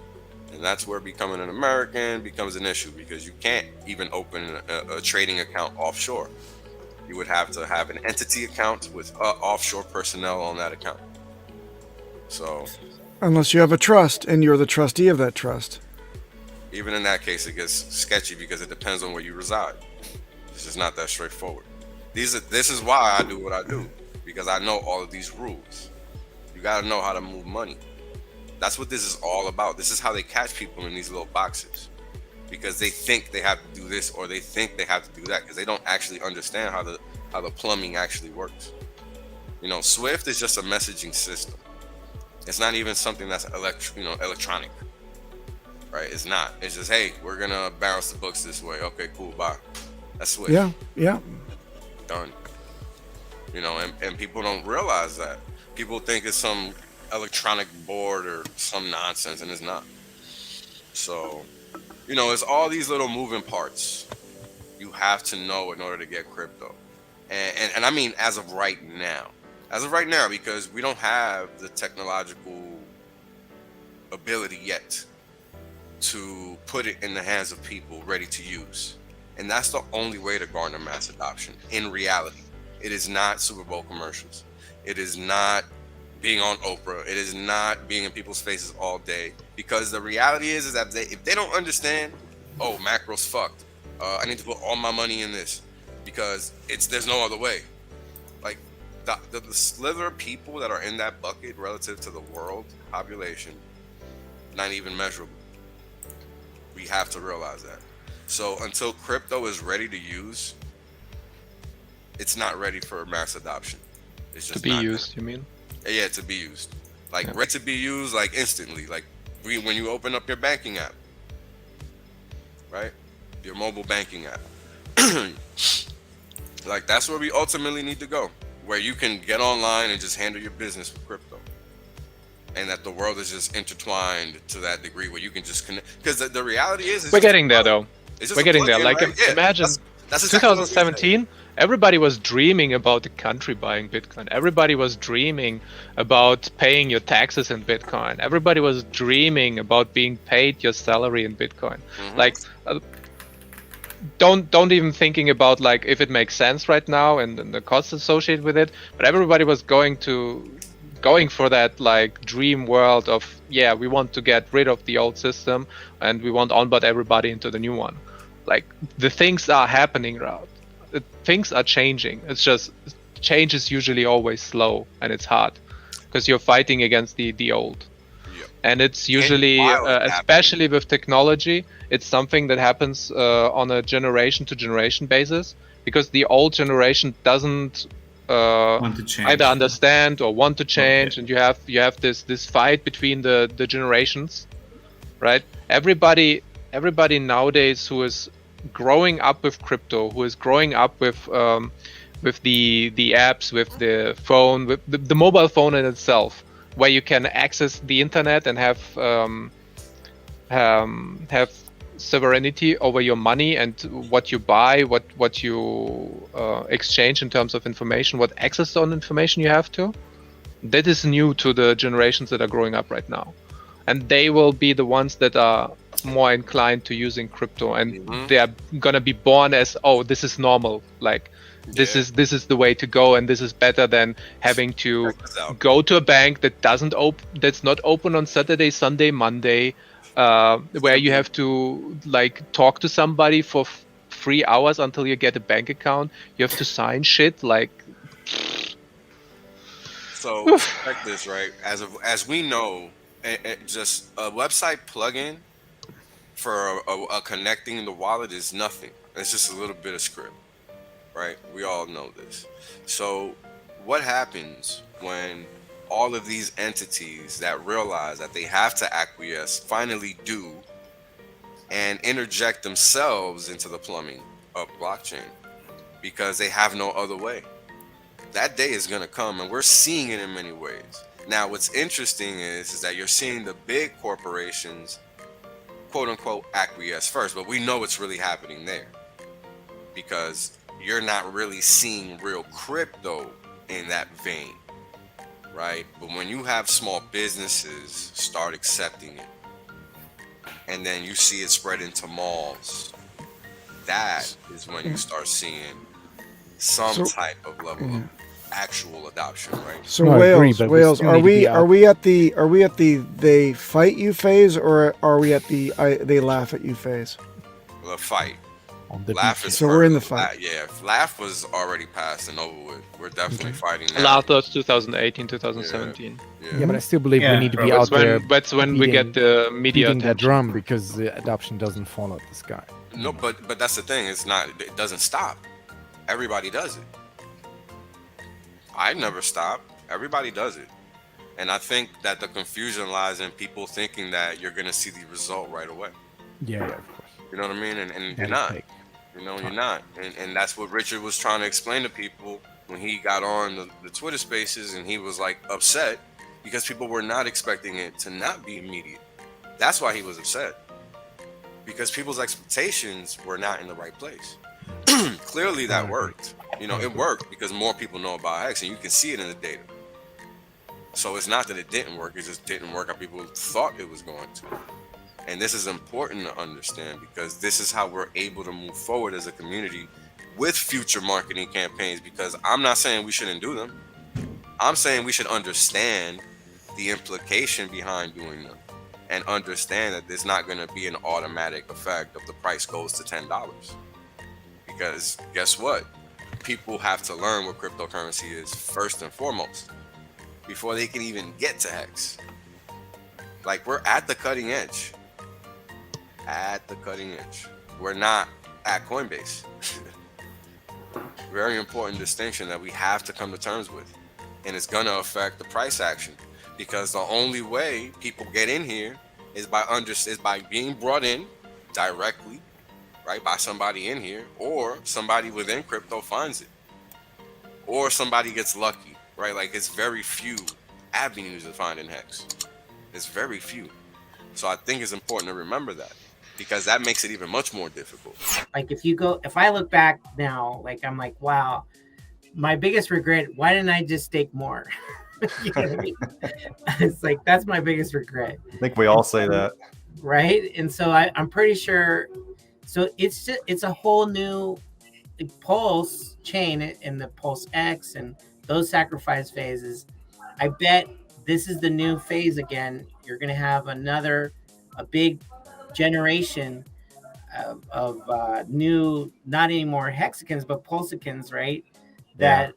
And that's where becoming an American becomes an issue, because you can't even open a trading account offshore. You would have to have an entity account with offshore personnel on that account. So, unless you have a trust and you're the trustee of that trust. Even in that case, it gets sketchy because it depends on where you reside. It's just not that straightforward. This is why I do what I do, because I know all of these rules. You got to know how to move money. That's what this is all about. This is how they catch people in these little boxes. because they think they have to do this or they think they have to do that because they don't actually understand how the plumbing actually works. You know, Swift is just a messaging system. It's not even something that's electronic, right? It's not. It's just, hey, we're gonna bounce the books this way. Okay, cool, bye. That's Swift. Yeah. Done. You know, and people don't realize that. People think it's some electronic board or some nonsense, and it's not. So, you know, it's all these little moving parts you have to know in order to get crypto. And I mean, as of right now, because we don't have the technological ability yet to put it in the hands of people ready to use. And that's the only way to garner mass adoption in reality. It is not Super Bowl commercials. It is not being on Oprah. It is not being in people's faces all day. Because the reality is that if they don't understand, oh, macro's fucked. I need to put all my money in this because there's no other way. Like the slither of people that are in that bucket relative to the world population, not even measurable. We have to realize that. So until crypto is ready to use, it's not ready for mass adoption. It's just to be used, you mean? Yeah, to be used. Like ready to be used like instantly. Like when you open up your banking app, right? Your mobile banking app. Like that's where we ultimately need to go. Where you can get online and just handle your business with crypto. And that the world is just intertwined to that degree where you can just connect. Because the reality is... We're getting there, though. We're getting there. Like, right? imagine that's exactly 2017, everybody was dreaming about the country buying Bitcoin. Everybody was dreaming about paying your taxes in Bitcoin. Everybody was dreaming about being paid your salary in Bitcoin. Mm-hmm. Like... Don't even thinking about like if it makes sense right now and the costs associated with it, but everybody was going for that like dream world of, yeah, we want to get rid of the old system and we want onboard everybody into the new one. Like the things are happening now. Things are changing. It's just change is usually always slow and it's hard because you're fighting against the old. And it's usually, especially with technology, it's something that happens on a generation-to-generation basis because the old generation doesn't either understand or want to change, and you have this fight between the generations, right? Everybody nowadays who is growing up with crypto, who is growing up with the apps, with the phone, with the mobile phone in itself, where you can access the internet and have sovereignty over your money and what you buy, what you exchange in terms of information, what access on information you have to. That is new to the generations that are growing up right now, and they will be the ones that are more inclined to using crypto, and they are gonna be born as, oh, this is normal, like. This is the way to go, and this is better than having to go to a bank that's not open on Saturday, Sunday, Monday, where you have to like talk to somebody for 3 hours until you get a bank account. You have to sign shit like. So check this, right? As we know, just a website plugin for a connecting the wallet is nothing. It's just a little bit of script. Right? We all know this. So what happens when all of these entities that realize that they have to acquiesce finally do and interject themselves into the plumbing of blockchain because they have no other way? That day is going to come, and we're seeing it in many ways. Now, what's interesting is that you're seeing the big corporations, quote unquote, acquiesce first, but we know what's really happening there because you're not really seeing real crypto in that vein, right? But when you have small businesses start accepting it, and then you see it spread into malls, that is when you start seeing some type of level of actual adoption, right? So Wales, are we at the they fight you phase, or are we at the they laugh at you phase? The fight. on the Laugh DTube. is So we're in the first. fight. Yeah, Laugh was already passed and over with. We're definitely fighting now. Lathos 2018, 2017. Yeah, but I still believe we Yeah. need to be That's out there when, that's when we get beating- the media beating that attention. drum because the adoption doesn't fall out the sky. No, but that's the thing. It's not. It doesn't stop. Everybody does it. I never stop. Everybody does it. And I think that the confusion lies in people thinking that you're going to see the result right away. Yeah, of course. You know what I mean? And That you're is not. fake. You know, you're not. And that's what Richard was trying to explain to people when he got on the Twitter spaces, and he was like upset because people were not expecting it to not be immediate. That's why he was upset. Because people's expectations were not in the right place. Clearly that worked. You know, it worked because more people know about Hex, and you can see it in the data. So it's not that it didn't work, it just didn't work how people thought it was going to. And this is important to understand because this is how we're able to move forward as a community with future marketing campaigns, because I'm not saying we shouldn't do them. I'm saying we should understand the implication behind doing them and understand that there's not going to be an automatic effect of the price goes to $10. Because guess what? People have to learn what cryptocurrency is first and foremost before they can even get to Hex. Like, we're at the cutting edge. At the cutting edge. We're not at Coinbase. Very important distinction that we have to come to terms with. And it's going to affect the price action, because the only way people get in here is by being brought in directly, right, by somebody in here, or somebody within crypto finds it, or somebody gets lucky, right? Like, it's very few avenues to find in Hex. It's very few. So I think it's important to remember that, because that makes it even much more difficult. Like, if I look back now, like, I'm like, wow, my biggest regret, why didn't I just stake more? You know what I mean? It's like, that's my biggest regret. I think we all say that. Right. And so I'm pretty sure. So it's a whole new Pulse chain and the Pulse X and those sacrifice phases. I bet this is the new phase again. You're going to have a big generation of new, not anymore hexagons, but pulsicans, right? That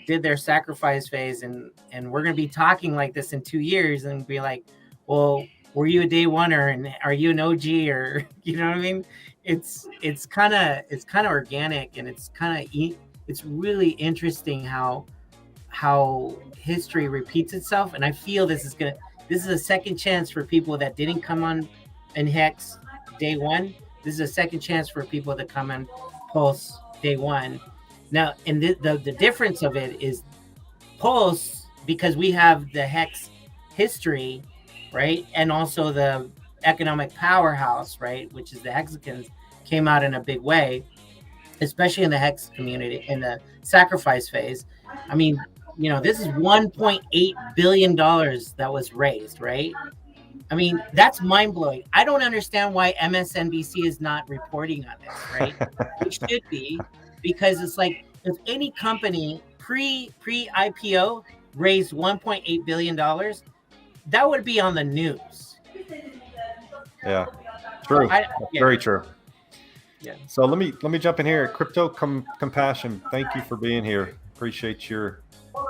did their sacrifice phase, and we're going to be talking like this in 2 years and be like, well, were you a day oneer and are you an OG, or you know what I mean? It's kind of organic, and it's really interesting how history repeats itself. And I feel this is a second chance for people that didn't come on in Hex day one. This is a second chance for people that come on Pulse day one. Now, and the difference of it is Pulse, because we have the Hex history, right? And also the economic powerhouse, right? Which is the hexagons, came out in a big way, especially in the Hex community, in the sacrifice phase. I mean, you know, this is $1.8 billion that was raised, right? I mean, that's mind-blowing. I don't understand why MSNBC is not reporting on this, right? It should be, because it's like, if any company pre-IPO raised $1.8 billion, that would be on the news. Yeah, true. Very true. Yeah. So let me jump in here. Crypto Compassion, thank you for being here. Appreciate your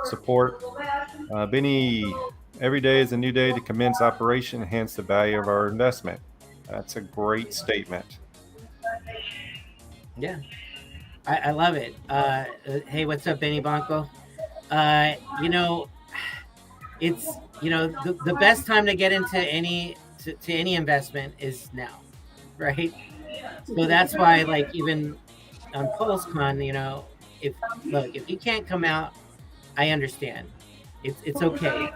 support. Benny, every day is a new day to commence operation, enhance the value of our investment. That's a great statement. Yeah, I love it. Hey, what's up, Benny Blanco? You know, it's, you know, the best time to get into any investment is now, right? So that's why, like, even on PulseCon, you know, if you can't come out, I understand. It's okay.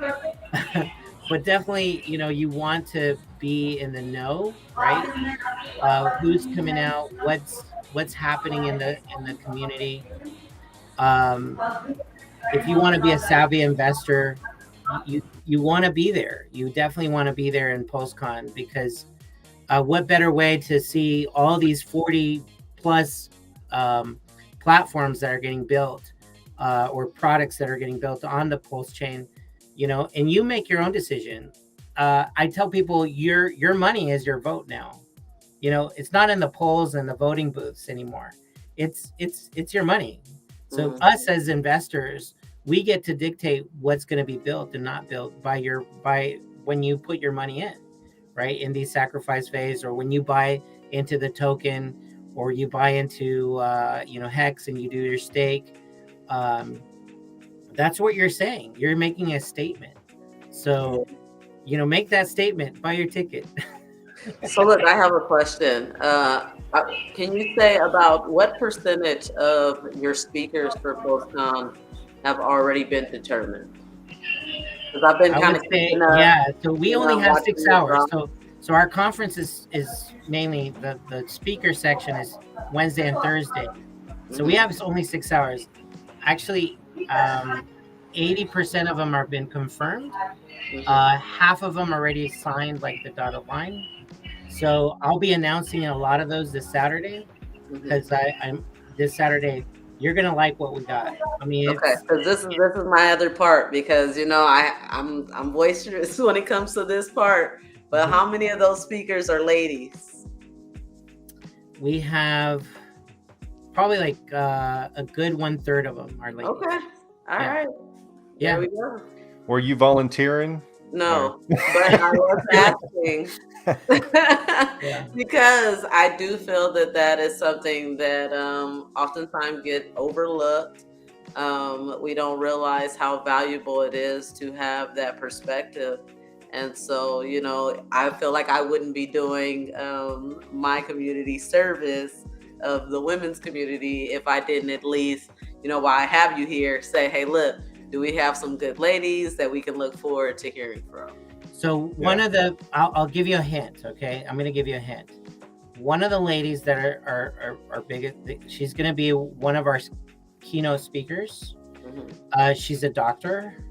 But definitely, you know, you want to be in the know, right? Who's coming out, what's happening in the community. If you want to be a savvy investor, you want to be there. You definitely want to be there in PulseCon, because what better way to see all these 40 plus platforms that are getting built, or products that are getting built on the PulseChain, you know, and you make your own decision. I tell people your money is your vote now. You know, it's not in the polls and the voting booths anymore. It's your money. So us as investors, we get to dictate what's going to be built and not built by when you put your money in, right? In the sacrifice phase, or when you buy into the token, or you buy into Hex and you do your stake. That's what you're saying. You're making a statement. So, make that statement, buy your ticket. So look, I have a question. Can you say about what percentage of your speakers for PulseCon have already been determined? Because I've been kind of so we only have 6 hours. So our conference is mainly the speaker section is Wednesday and Thursday. So we have only 6 hours. Actually, 80% of them are been confirmed. Half of them already signed, like the dotted line. So I'll be announcing a lot of those this Saturday, because I'm this Saturday. You're gonna like what we got. I mean, okay, because this is my other part, because I'm boisterous when it comes to this part. But how many of those speakers are ladies? We have probably like a good 1/3 of them are ladies. Okay, all right. Yeah. There we go. Were you volunteering? No, but I was asking because I do feel that is something that oftentimes get overlooked. We don't realize how valuable it is to have that perspective. And so, I feel like I wouldn't be doing my community service of the women's community if I didn't at least, while I have you here, say, hey, look, do we have some good ladies that we can look forward to hearing from? So one of the, I'll give you a hint, okay? I'm going to give you a hint. One of the ladies that are big, she's going to be one of our keynote speakers. She's a doctor,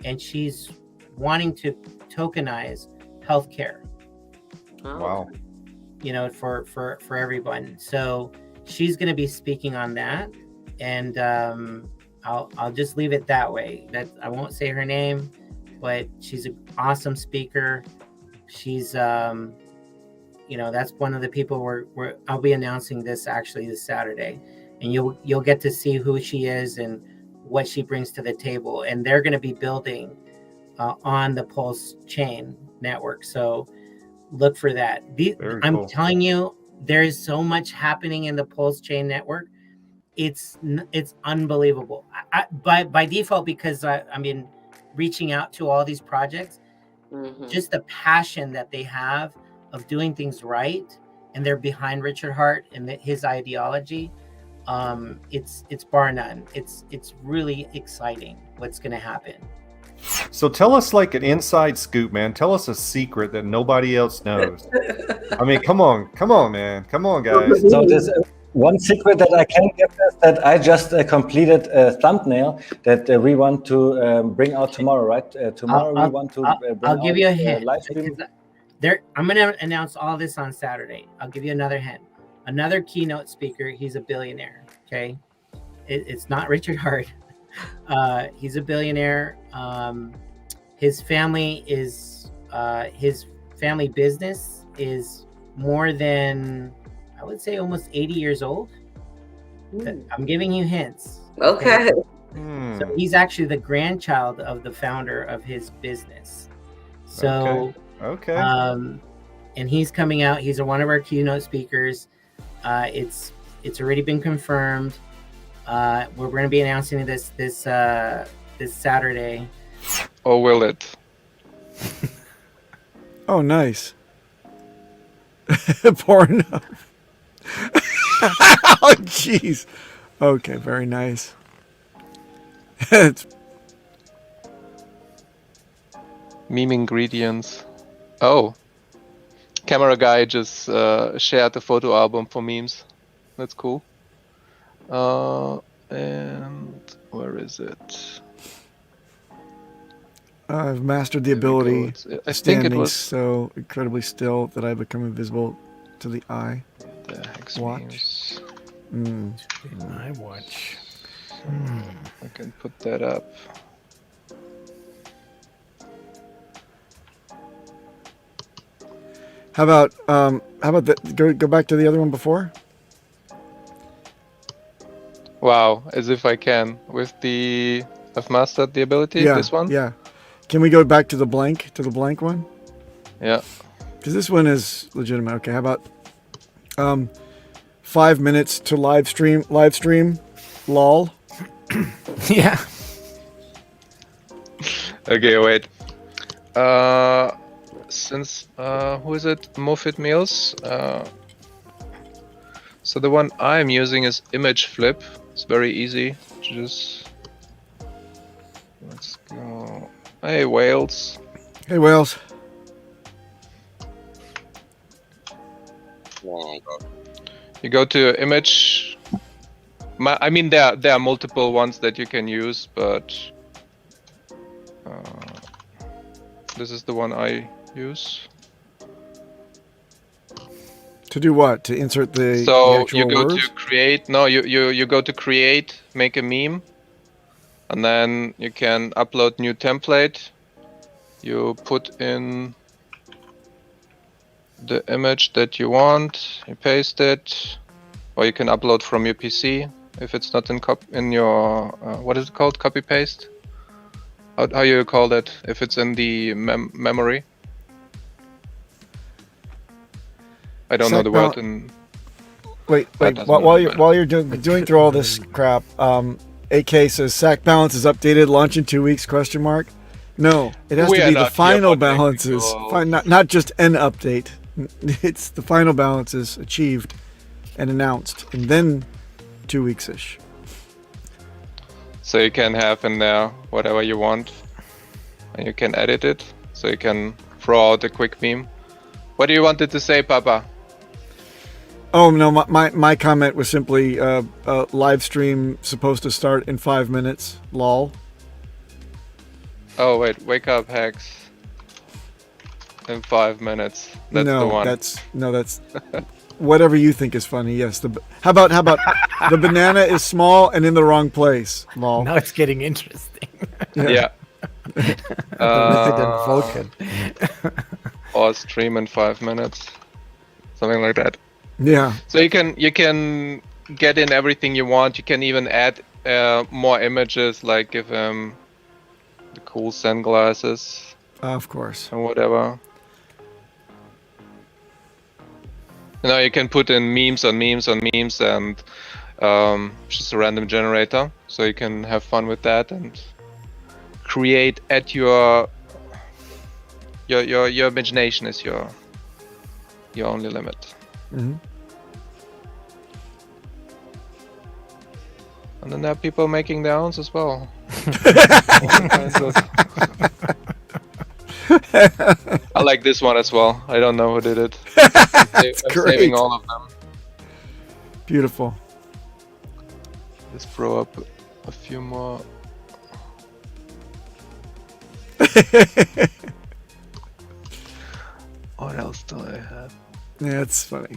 and she's wanting to tokenize healthcare. Wow. For everyone. So she's going to be speaking on that, and I'll just leave it that way. That I won't say her name, but she's an awesome speaker. She's that's one of the people I'll be announcing this Saturday, and you'll get to see who she is and what she brings to the table. And they're going to be building on the PulseChain network. So look for that. I'm telling you, there is so much happening in the PulseChain network. It's unbelievable. By default, because I mean, reaching out to all these projects, just the passion that they have of doing things right, and they're behind Richard Hart and his ideology. It's bar none. It's really exciting what's going to happen. So tell us like an inside scoop, man. Tell us a secret that nobody else knows. I mean, come on, man. Come on, guys. So there's one secret that I can give is that I just completed a thumbnail that we want to bring out tomorrow, right? Tomorrow we want to bring I'll give you a hint. live stream. I'm going to announce all this on Saturday. I'll give you another hint. Another keynote speaker. He's a billionaire. Okay, it's not Richard Hart. He's a billionaire. His family business is more than, I would say, almost 80 years old. I'm giving you hints. Okay. So he's actually the grandchild of the founder of his business. So okay. And he's coming out. He's one of our keynote speakers. It's already been confirmed. We're going to be announcing this Saturday. Or will it? Oh, nice. Poor enough. Oh, jeez. Okay, very nice. Meme ingredients. Oh. Camera guy just shared the photo album for memes. That's cool. And where is it? I've mastered the ability I of think it standing was so incredibly still that I become invisible to the eye. the hex Watch. memes. My watch. I can put that up. How about go back to the other one before? Wow, as if I can with the I've mastered the ability. Yeah, This one. Yeah. Can we go back to the blank one? Yeah. Because this one is legitimate. Okay. How about 5 minutes to live stream? Lol. Yeah. Okay, wait. Since who is it? Mofit Meals. So the one I'm using is image flip. It's very easy. Just let's go. Hey whales. Hey whales. You go to image. I mean, there are multiple ones that you can use, but this is the one I use. To do what? To insert the So actual you go words? to create. No, you go to create, make a meme, and then you can upload new template. You put in the image that you want. You paste it, or you can upload from your PC if it's not in your what is it called? Copy paste. How you call that? If it's in the memory. I don't know the word in. Wait. While you're doing through all this crap, AK says SAC balance is updated. Launch in 2 weeks? ? No, it has We to are be the not final geopolitical. balances. Not just an update. It's the final balances achieved and announced, and then 2 weeks-ish. So you can have in there whatever you want, and you can edit it. So you can throw out a quick meme. What do you wanted to say, Papa? Oh no, my comment was simply live stream supposed to start in 5 minutes. Lol. Oh wait, wake up, Hex. In 5 minutes. That's the one. That's whatever you think is funny. Yes. How about the banana is small and in the wrong place. Lol. Now it's getting interesting. Yeah. Vulcan. Or stream in 5 minutes, something like that. Yeah. So you can get in everything you want. You can even add more images, like give him the cool sunglasses. Of course. And whatever. You know, you can put in memes on memes on memes, and just a random generator, so you can have fun with that and create at your imagination is your only limit. Mm-hmm. And then there are people making their own as well. I like this one as well. I don't know who did it. I'm saving all of them. Beautiful. Let's throw up a few more. What else do I have? Yeah, it's funny.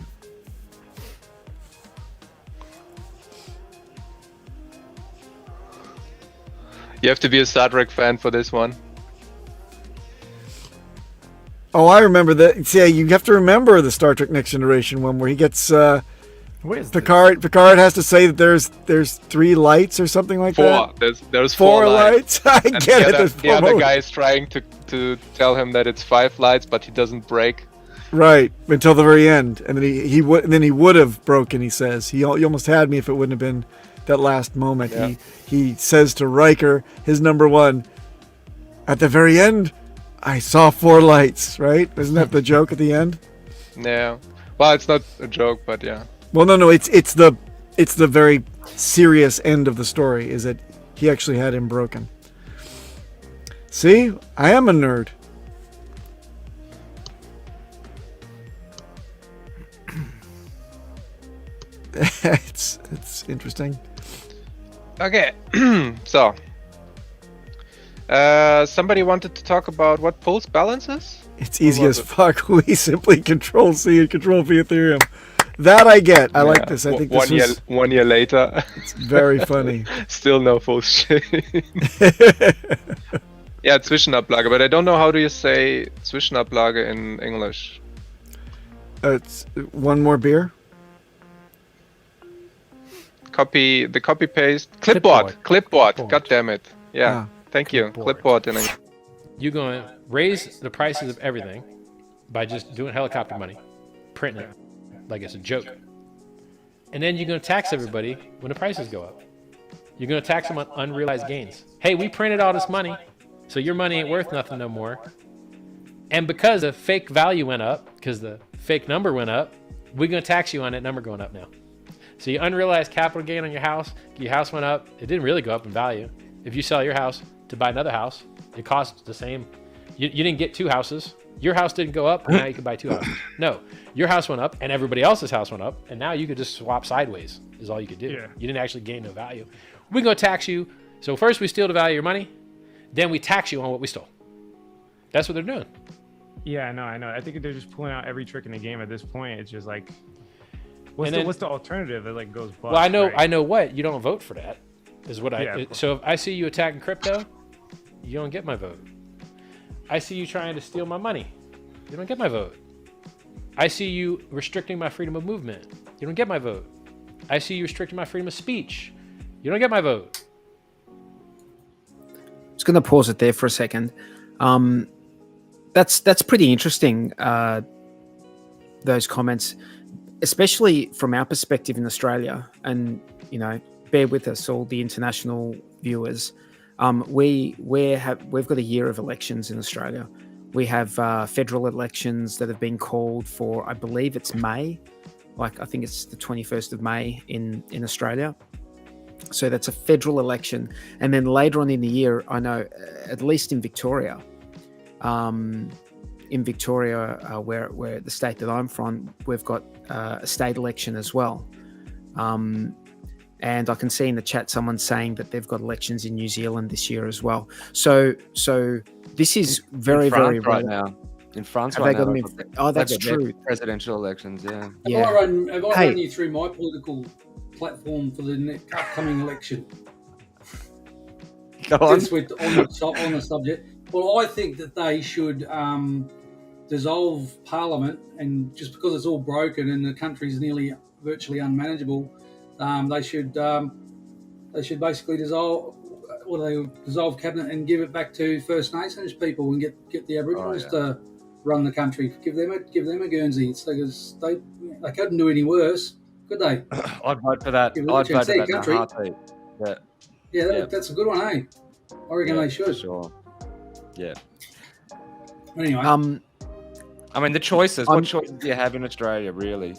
You have to be a Star Trek fan for this one. Oh, I remember that. See, you have to remember the Star Trek Next Generation one where he gets Picard. Picard has to say that there's 3 lights or something like that. There's 4 lights. I get it. The other guy is trying to tell him that it's 5 lights, but he doesn't break. Right, until the very end, and then he would have broken. He says he almost had me if it wouldn't have been that last moment. Yeah. He says to Riker, his number 1, at the very end, I saw 4 lights. Right? Isn't that the joke at the end? Yeah. Well, it's not a joke, but yeah. Well, no, it's the very serious end of the story. Is that he actually had him broken? See, I am a nerd. it's interesting. Okay, so somebody wanted to talk about what pulse balance is? It's easy as fuck. We simply Control C and Control V Ethereum. That I get. I like this. I think this 1 year later. It's very funny. Still no PulseChain. Yeah, Zwischenablage, but I don't know how do you say Zwischenablage in English. It's one more beer. The copy paste. Clipboard. God damn it. Yeah. Thank you. Clipboard. You're going to raise the prices of everything by just doing helicopter money, printing it like it's a joke. And then you're going to tax everybody when the prices go up. You're going to tax them on unrealized gains. Hey, we printed all this money, so your money ain't worth nothing no more. And because the fake value went up, because the fake number went up, we're going to tax you on that number going up now. So you unrealized capital gain on your house went up. It didn't really go up in value. If you sell your house to buy another house, it costs the same. You didn't get two houses. Your house didn't go up, and now you can buy two houses. No, your house went up, and everybody else's house went up, and now you could just swap sideways is all you could do. Yeah. You didn't actually gain no value. We're going to tax you. So first we steal the value of your money, then we tax you on what we stole. That's what they're doing. Yeah, I know. I think they're just pulling out every trick in the game at this point. It's just like, what's the alternative that like goes bust? Well, I know, right? I know what you don't vote for that is what So if I see you attacking crypto, you don't get my vote. I see you trying to steal my money, you don't get my vote. I see you restricting my freedom of movement, you don't get my vote. I see you restricting my freedom of speech, you don't get my vote. I'm just going to pause it there for a second. That's pretty interesting, those comments, especially from our perspective in Australia. And, bear with us, all the international viewers. We've got a year of elections in Australia. We have federal elections that have been called for, I believe it's May. I think it's the 21st of May in Australia. So that's a federal election. And then later on in the year, I know, at least in Victoria, where the state that I'm from, we've got a state election as well. And I can see in the chat someone saying that they've got elections in New Zealand this year as well. So this is very, very right now. In France have right they now. Got them oh, that's true. Presidential elections, yeah. Have I run you through my political platform for the upcoming election? Go on. Since we're on the subject. Well, I think that they should dissolve Parliament, and just because it's all broken and the country's virtually unmanageable, they should basically dissolve cabinet and give it back to First Nations people and get the Aboriginals to run the country. Give them a Guernsey. It's because they couldn't do any worse, could they? I'd vote for that. I'd vote for that in a heartbeat. Yeah. That's a good one, eh? I reckon they should. Sure. Yeah. Anyway, I mean, the choices. What choices do you have in Australia? Really,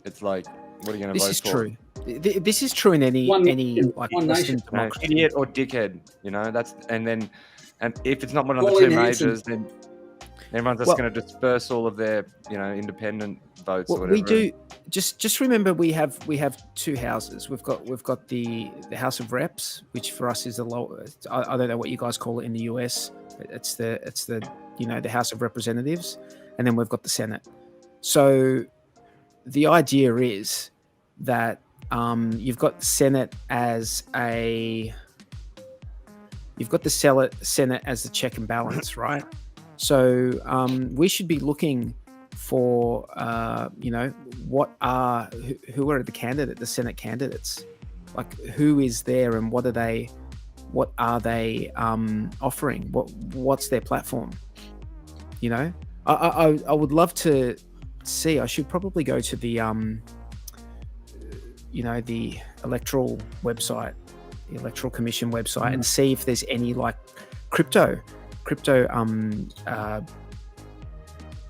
it's like, what are you going to vote for? This is true. This is true in any Western democracy. Idiot or dickhead, and if it's not one of the two majors, then everyone's just going to disperse all of their, independent votes or whatever. We do. Just remember, we have two houses. We've got the House of Reps, which for us is the low. I don't know what you guys call it in the US. It's the the House of Representatives, and then we've got the Senate. So the idea is that you've got the Senate as Senate as the check and balance, right? So we should be looking for who are the Senate candidates, like who is there and what are they offering, what's their platform. I would love to see. I should probably go to the the electoral website, the Electoral Commission website, and see if there's any like crypto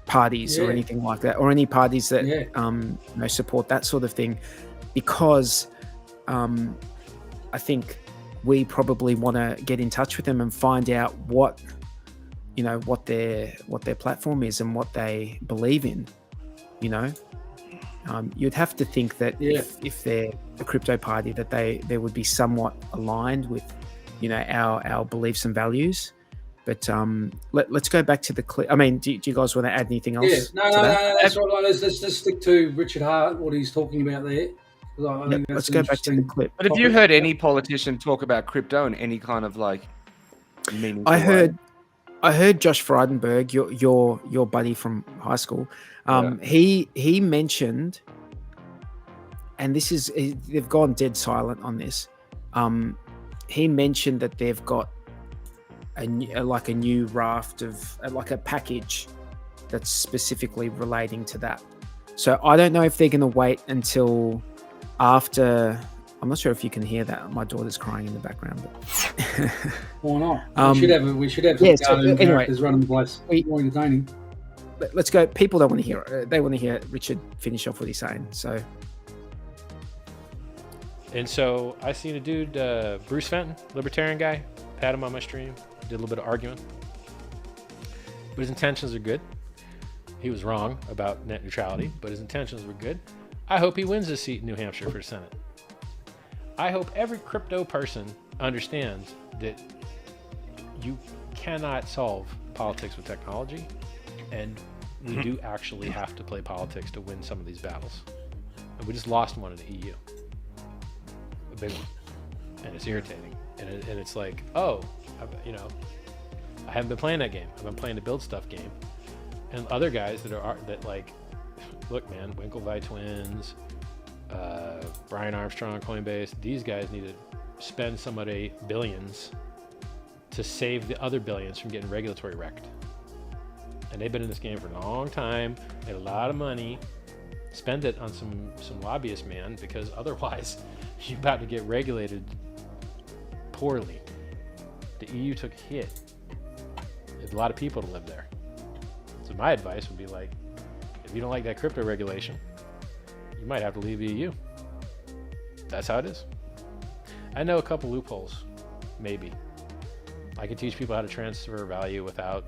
parties or anything like that, or any parties that support that sort of thing, because I think we probably want to get in touch with them and find out what their platform is and what they believe in. You'd have to think that if they're a crypto party, that they would be somewhat aligned with our beliefs and values. But let's go back to the clip. I mean, do you guys want to add anything else? Yeah, no, that's right. Let's just stick to Richard Hart, what he's talking about there. I think let's go back to the clip. But have you heard any politician talk about crypto in any kind of like meaningful I I heard Josh Frydenberg, your buddy from high school. He mentioned, and this is they've gone dead silent on this. He mentioned that they've got a new raft of like a package that's specifically relating to that. So I don't know if they're going to wait until after. I'm not sure if you can hear that. My daughter's crying in the background. But Why not? We should have some characters running the place. More entertaining. Let's go. People don't want to hear it. They want to hear Richard finish off what he's saying. So. And so I seen a dude, Bruce Fenton, libertarian guy, had him on my stream, did a little bit of arguing. But his intentions are good. He was wrong about net neutrality, but his intentions were good. I hope he wins this seat in New Hampshire for Senate. I hope every crypto person understands that you cannot solve politics with technology, and we do actually have to play politics to win some of these battles. And we just lost one in the EU. A big one. And it's irritating. And it's like, oh, I haven't been playing that game. I've been playing the build stuff game. And other guys that like, look, man, Winklevi twins, Brian Armstrong, Coinbase, these guys need to spend some of the billions to save the other billions from getting regulatory wrecked. And they've been in this game for a long time, made a lot of money, spend it on some lobbyist man, because otherwise you're about to get regulated poorly. The EU took a hit. There's a lot of people to live there. So my advice would be like, if you don't like that crypto regulation, you might have to leave the EU. That's how it is. I know a couple loopholes, maybe. I can teach people how to transfer value without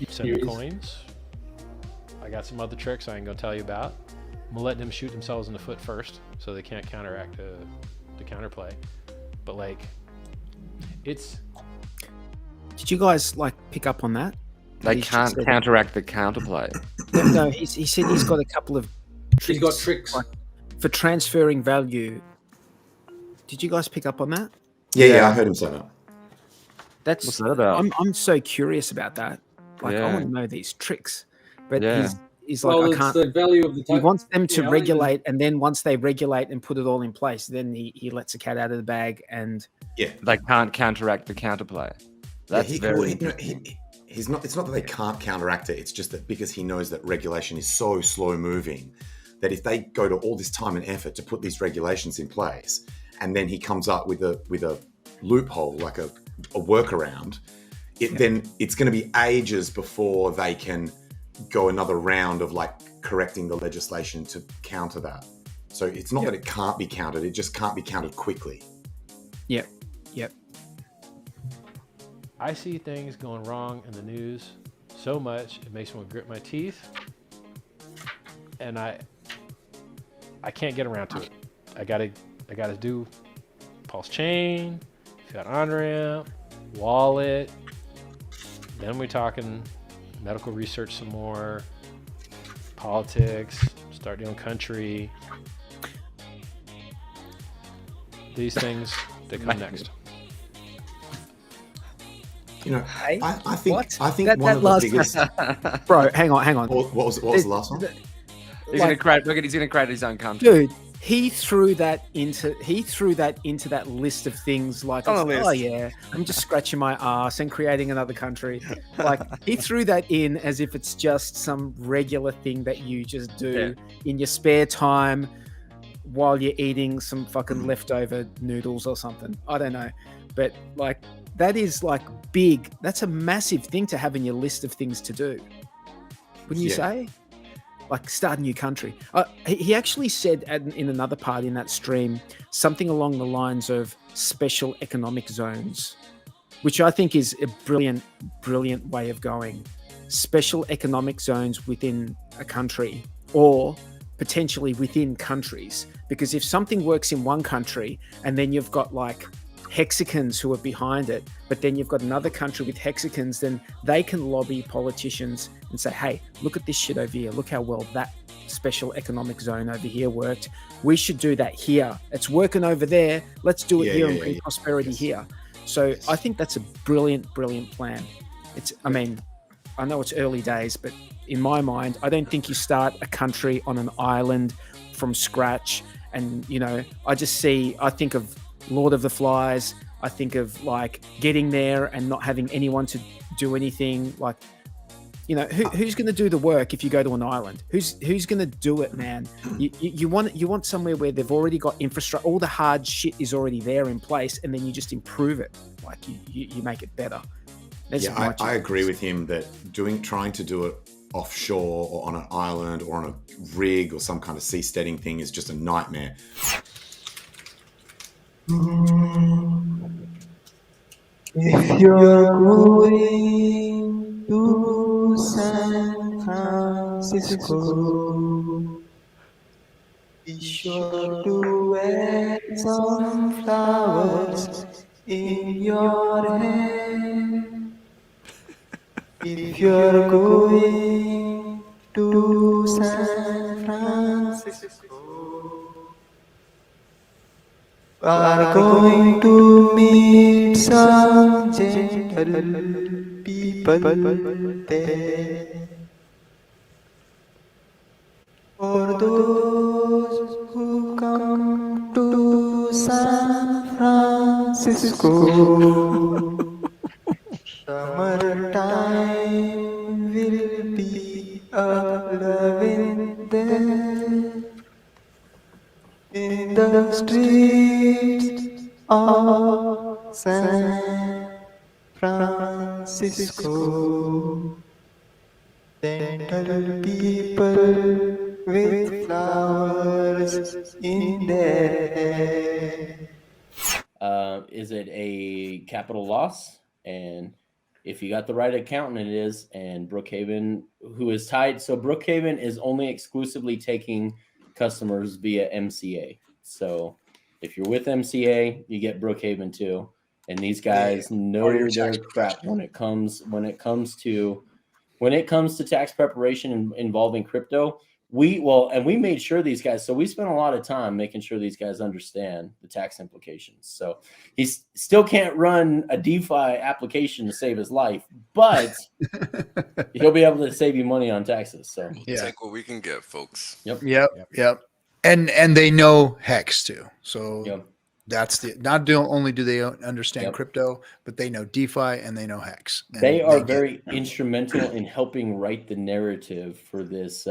sending coins. I got some other tricks I ain't gonna tell you about. I'm gonna let them shoot themselves in the foot first, so they can't counteract the counterplay. But like, it's. Did you guys like pick up on that? They can't counteract the counterplay. No, he said he's got a couple of tricks. He's got tricks like, for transferring value. Did you guys pick up on that? Yeah, I heard him say that. What's that about? I'm so curious about that. Like, I want to know these tricks. But he's like, I can't. The value of the he wants them to regulate, and then once they regulate and put it all in place, then he lets the cat out of the bag, and they can't counteract the counterplay. That's he's not. It's not that they can't counteract it. It's just that because he knows that regulation is so slow moving, that if they go to all this time and effort to put these regulations in place, and then he comes up with a loophole, like a workaround, then it's going to be ages before they can go another round of like correcting the legislation to counter that. So it's not that it can't be countered; it just can't be countered quickly. Yep. I see things going wrong in the news so much it makes me want to grit my teeth, and I can't get around to it. I gotta do PulseChain, fiat on-ramp, wallet. Then we're talking medical research some more, politics, start your own country. These things, they come next. You know, I think that one of the biggest. Bro, hang on. What was the last one? He's gonna create his own country. Dude, he threw that into that list of things like, oh yeah, I'm just scratching my ass and creating another country. Like, he threw that in as if it's just some regular thing that you just do in your spare time while you're eating some fucking leftover noodles or something. I don't know, but like, that is like big. That's a massive thing to have in your list of things to do. Wouldn't you say? Like, start a new country. He actually said in another part in that stream something along the lines of special economic zones, which I think is a brilliant way of going. Special economic zones within a country, or potentially within countries. Because if something works in one country and then you've got like hexagons who are behind it, but then you've got another country with hexagons, then they can lobby politicians and say, hey, look at this shit over here. Look how well that special economic zone over here worked. We should do that here. It's working over there. Let's do it here and bring prosperity here. So I think that's a brilliant plan. I mean, I know it's early days, but in my mind, I don't think you start a country on an island from scratch. And, you know, I think of Lord of the Flies. I think of like getting there and not having anyone to do anything. Like, you know, who's going to do the work if you go to an island? Who's going to do it, man? You want somewhere where they've already got infrastructure. All the hard shit is already there in place, and then you just improve it. Like you make it better. I agree with him that trying to do it offshore or on an island or on a rig or some kind of seasteading thing is just a nightmare. If you're going to San Francisco, be sure to wear some flowers in your hair. If you're going to San Francisco, are going to meet some gentle people there. For those who come to San Francisco, summertime will be a-loving there. In the streets of San Francisco, gentle people with flowers in their hair. Is it a capital loss? And if you got the right accountant, it is. And Brookhaven, who is tied, so Brookhaven is only exclusively taking customers via MCA. So if you're with MCA, you get Brookhaven too. And these guys know their crap when it comes to tax preparation involving crypto. We made sure these guys, so we spent a lot of time making sure these guys understand the tax implications. So he still can't run a DeFi application to save his life, but he'll be able to save you money on taxes. So Take what we can get, folks. Yep. And they know Hex too. So that's not only do they understand crypto, but they know DeFi and they know Hex. And they are very instrumental in helping write the narrative for this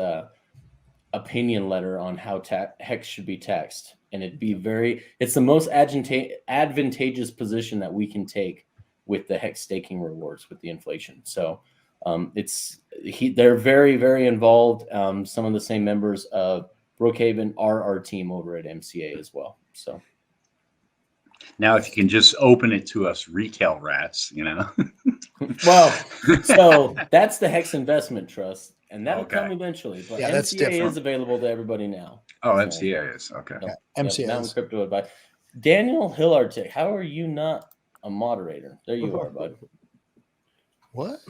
opinion letter on how Hex should be taxed. And it's the most advantageous position that we can take with the Hex staking rewards with the inflation. So they're very, very involved. Some of the same members of Brookhaven are our team over at MCA as well. So now, if you can just open it to us retail rats, you know. Well, so that's the Hex Investment Trust, and that'll come eventually. But that's MCA different. is available to everybody now. Oh, MCA is okay. MCA Mountain is. Crypto Advice. Daniel Hillartick, how are you not a moderator? There you are, bud. What?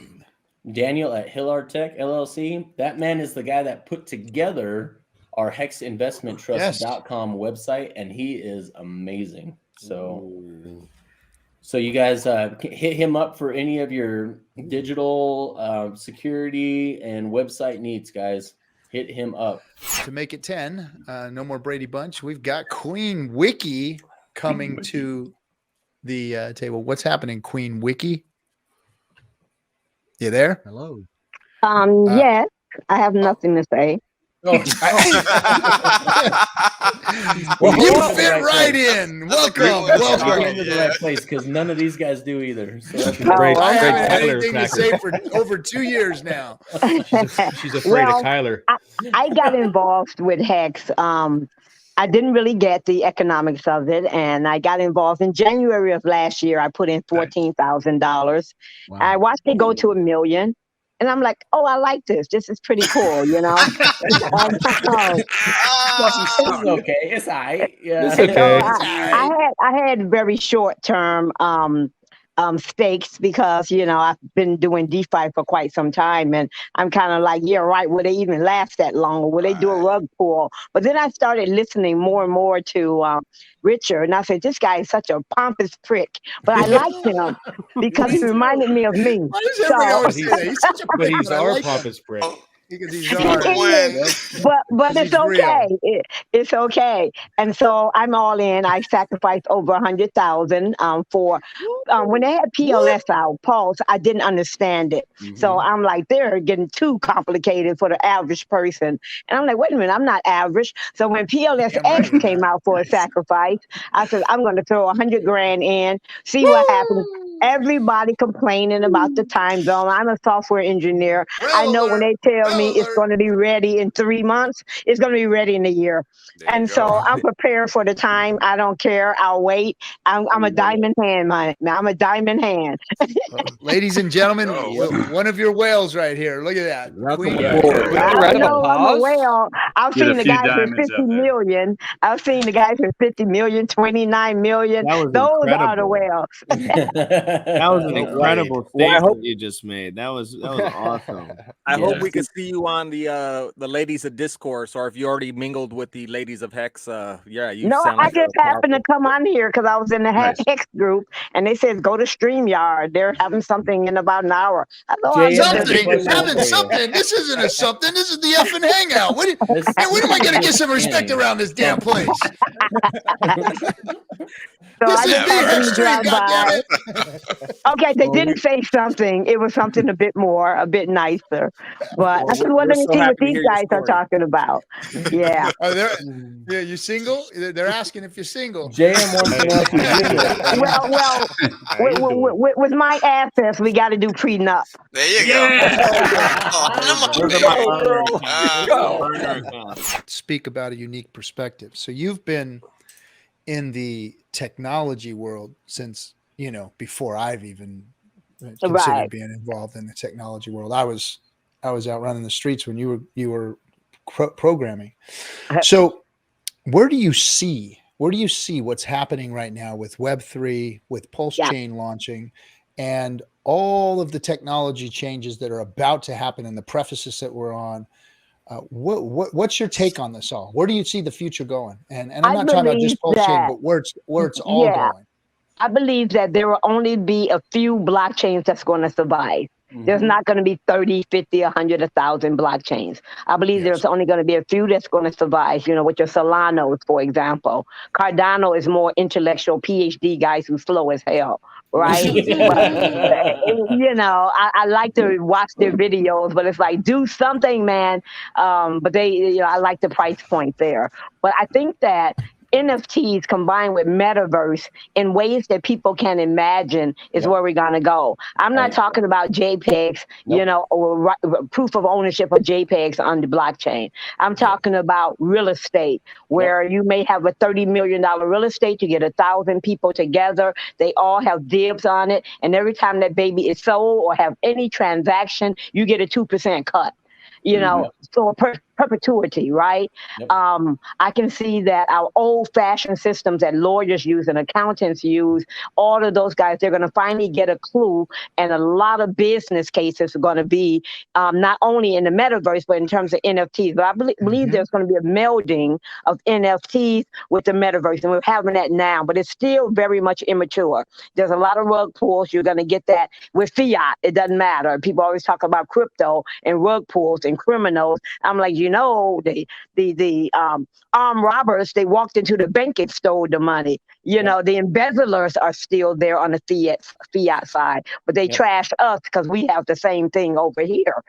Daniel at Hillartick LLC. That man is the guy that put together our hexinvestmenttrust.com website, and he is amazing. So you guys hit him up for any of your digital security and website needs, guys. Hit him up. To make it 10, no more Brady Bunch. We've got Queen Wiki coming to the table. What's happening, Queen Wiki? You there? Hello. Yes, I have nothing to say. Well, you fit right in. Welcome. Welcome into the right place because none of these guys do either. So I haven't had anything to say for over 2 years now. She's afraid of Kyler. I got involved with Hex. I didn't really get the economics of it, and I got involved in January of last year. I put in $14,000. Wow. I watched it go to $1 million. And I'm like, oh, I like this. This is pretty cool, you know. It's okay. It's all right. Yeah. It's okay. I had very short term stakes because, I've been doing DeFi for quite some time. And I'm kind of like, yeah, right. Will they even last that long? Or will they do a rug pull? But then I started listening more and more to Richard. And I said, this guy is such a pompous prick. But I liked him because he reminded me of me. Why does everybody always say that? He's such a But prick, he's I our like him. pompous prick. Because he's ours. But it's okay. It's okay. And so I'm all in. I sacrificed over 100,000 for when they had PLS out, Pulse. I didn't understand it. So I'm like, they're getting too complicated for the average person. And I'm like, wait a minute, I'm not average. So when PLSX came out for a sacrifice, I said, I'm going to throw 100 grand in, see what happens. Everybody complaining about the time zone. I'm a software engineer. I know when they tell me it's going to be ready in 3 months, it's going to be ready in a year. And so I'm prepared for the time. I don't care. I'll wait. I'm a diamond hand, man. I'm a diamond hand. Ladies and gentlemen, one of your whales right here. Look at that. Queen. I know I'm a whale. I've seen the guys with 50 million. I've seen the guys with 50 million, 29 million. Those are the whales. That was an incredible statement you just made. That was awesome. I hope we could see you on the ladies of Discourse, or if you already mingled with the ladies of Hex. You No, sound I like just happened to come on here because I was in the Hex group, and they said go to StreamYard. They're having something in about an hour. I thought Having something. This isn't a something. This is the FN Hangout. When am I going to get some respect around this damn place? So this I is just the happened Hex to stream, drive by. goddammit. Okay, they didn't say something. It was something a bit more, a bit nicer. But I said, well, let me see what these guys are talking about. Yeah. Yeah, you single? They're asking if you're single. JM wants to know if you're single. Well, with my assets, we got to do prenup. There you go. Speak about a unique perspective. So you've been in the technology world since, before I've even considered being involved in the technology world. I was out running the streets when you were programming. So where do you see what's happening right now with Web3, with PulseChain launching, and all of the technology changes that are about to happen in the prefaces that we're on? What's your take on this all? Where do you see the future going? And I'm not talking about just PulseChain, but where it's all going. I believe that there will only be a few blockchains that's going to survive. There's not going to be 30, 50, 100, 1,000 blockchains. I believe there's only going to be a few that's going to survive, with your Solanos, for example. Cardano is more intellectual PhD guys who slow as hell, right? I like to watch their videos, but it's like, do something, man. But I like the price point there. But I think that NFTs combined with metaverse in ways that people can imagine is where we're going to go. I'm not talking about JPEGs, or proof of ownership of JPEGs on the blockchain. I'm talking about real estate, where you may have a $30 million real estate. You get 1,000 people together. They all have dibs on it. And every time that baby is sold or have any transaction, you get a 2% cut. So perpetuity, right? I can see that our old-fashioned systems that lawyers use and accountants use, all of those guys, they're going to finally get a clue, and a lot of business cases are going to be not only in the metaverse, but in terms of NFTs. But I believe there's going to be a melding of NFTs with the metaverse, and we're having that now, but it's still very much immature. There's a lot of rug pulls. You're going to get that with fiat. It doesn't matter. People always talk about crypto and rug pulls and criminals. I'm like, the armed robbers, they walked into the bank and stole the money. The embezzlers are still there on the fiat side, but they trash us because we have the same thing over here,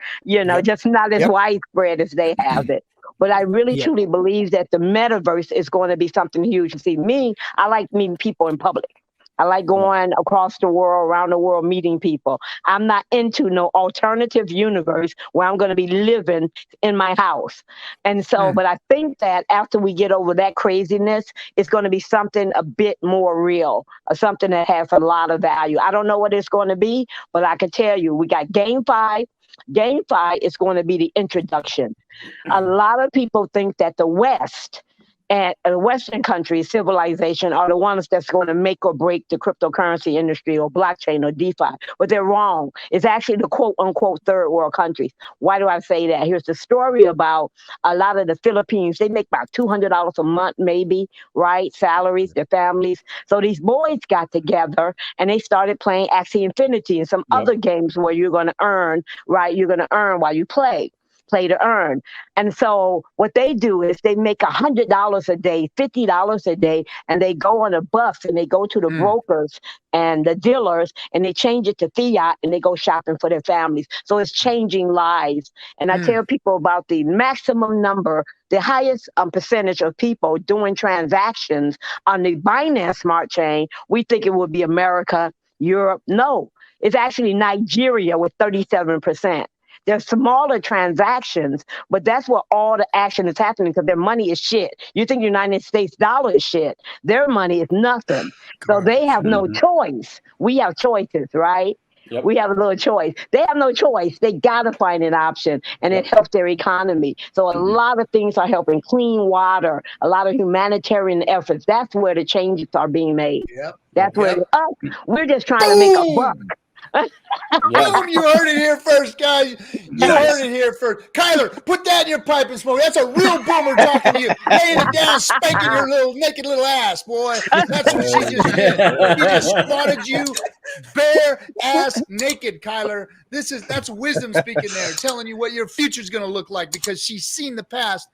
just not as widespread as they have it. But I really truly believe that the metaverse is going to be something huge. You see, I like meeting people in public. I like going across the world, around the world, meeting people. I'm not into no alternative universe where I'm going to be living in my house. And so, but I think that after we get over that craziness, it's going to be something a bit more real, something that has a lot of value. I don't know what it's going to be, but I can tell you, we got GameFi. GameFi is going to be the introduction. A lot of people think that the West and Western countries, civilization, are the ones that's going to make or break the cryptocurrency industry or blockchain or DeFi. But they're wrong. It's actually the quote unquote third world countries. Why do I say that? Here's the story about a lot of the Philippines. They make about $200 a month, maybe, right? Salaries, their families. So these boys got together and they started playing Axie Infinity and some other games where you're going to earn, right? You're going to earn while you play to earn. And so what they do is they make $100 a day, $50 a day, and they go on a bus and they go to the brokers and the dealers and they change it to fiat and they go shopping for their families. So it's changing lives. And I tell people about the maximum number, the highest percentage of people doing transactions on the Binance Smart Chain. We think it would be America, Europe. No, it's actually Nigeria with 37%. They're smaller transactions, but that's where all the action is happening because their money is shit. You think United States dollar is shit. Their money is nothing. So they have no choice. We have choices, right? Yep. We have a little choice. They have no choice. They got to find an option, and it helps their economy. So a lot of things are helping. Clean water, a lot of humanitarian efforts. That's where the changes are being made. Yep. That's where we're just trying to make a buck. Boom, you heard it here first, guys. You heard it here first. Kyler, put that in your pipe and smoke. That's a real boomer talking to you. Laying it down, spanking your little naked little ass, boy. That's what she just did. She just spotted you bare ass naked, Kyler. That's wisdom speaking there, telling you what your future's gonna look like because she's seen the past.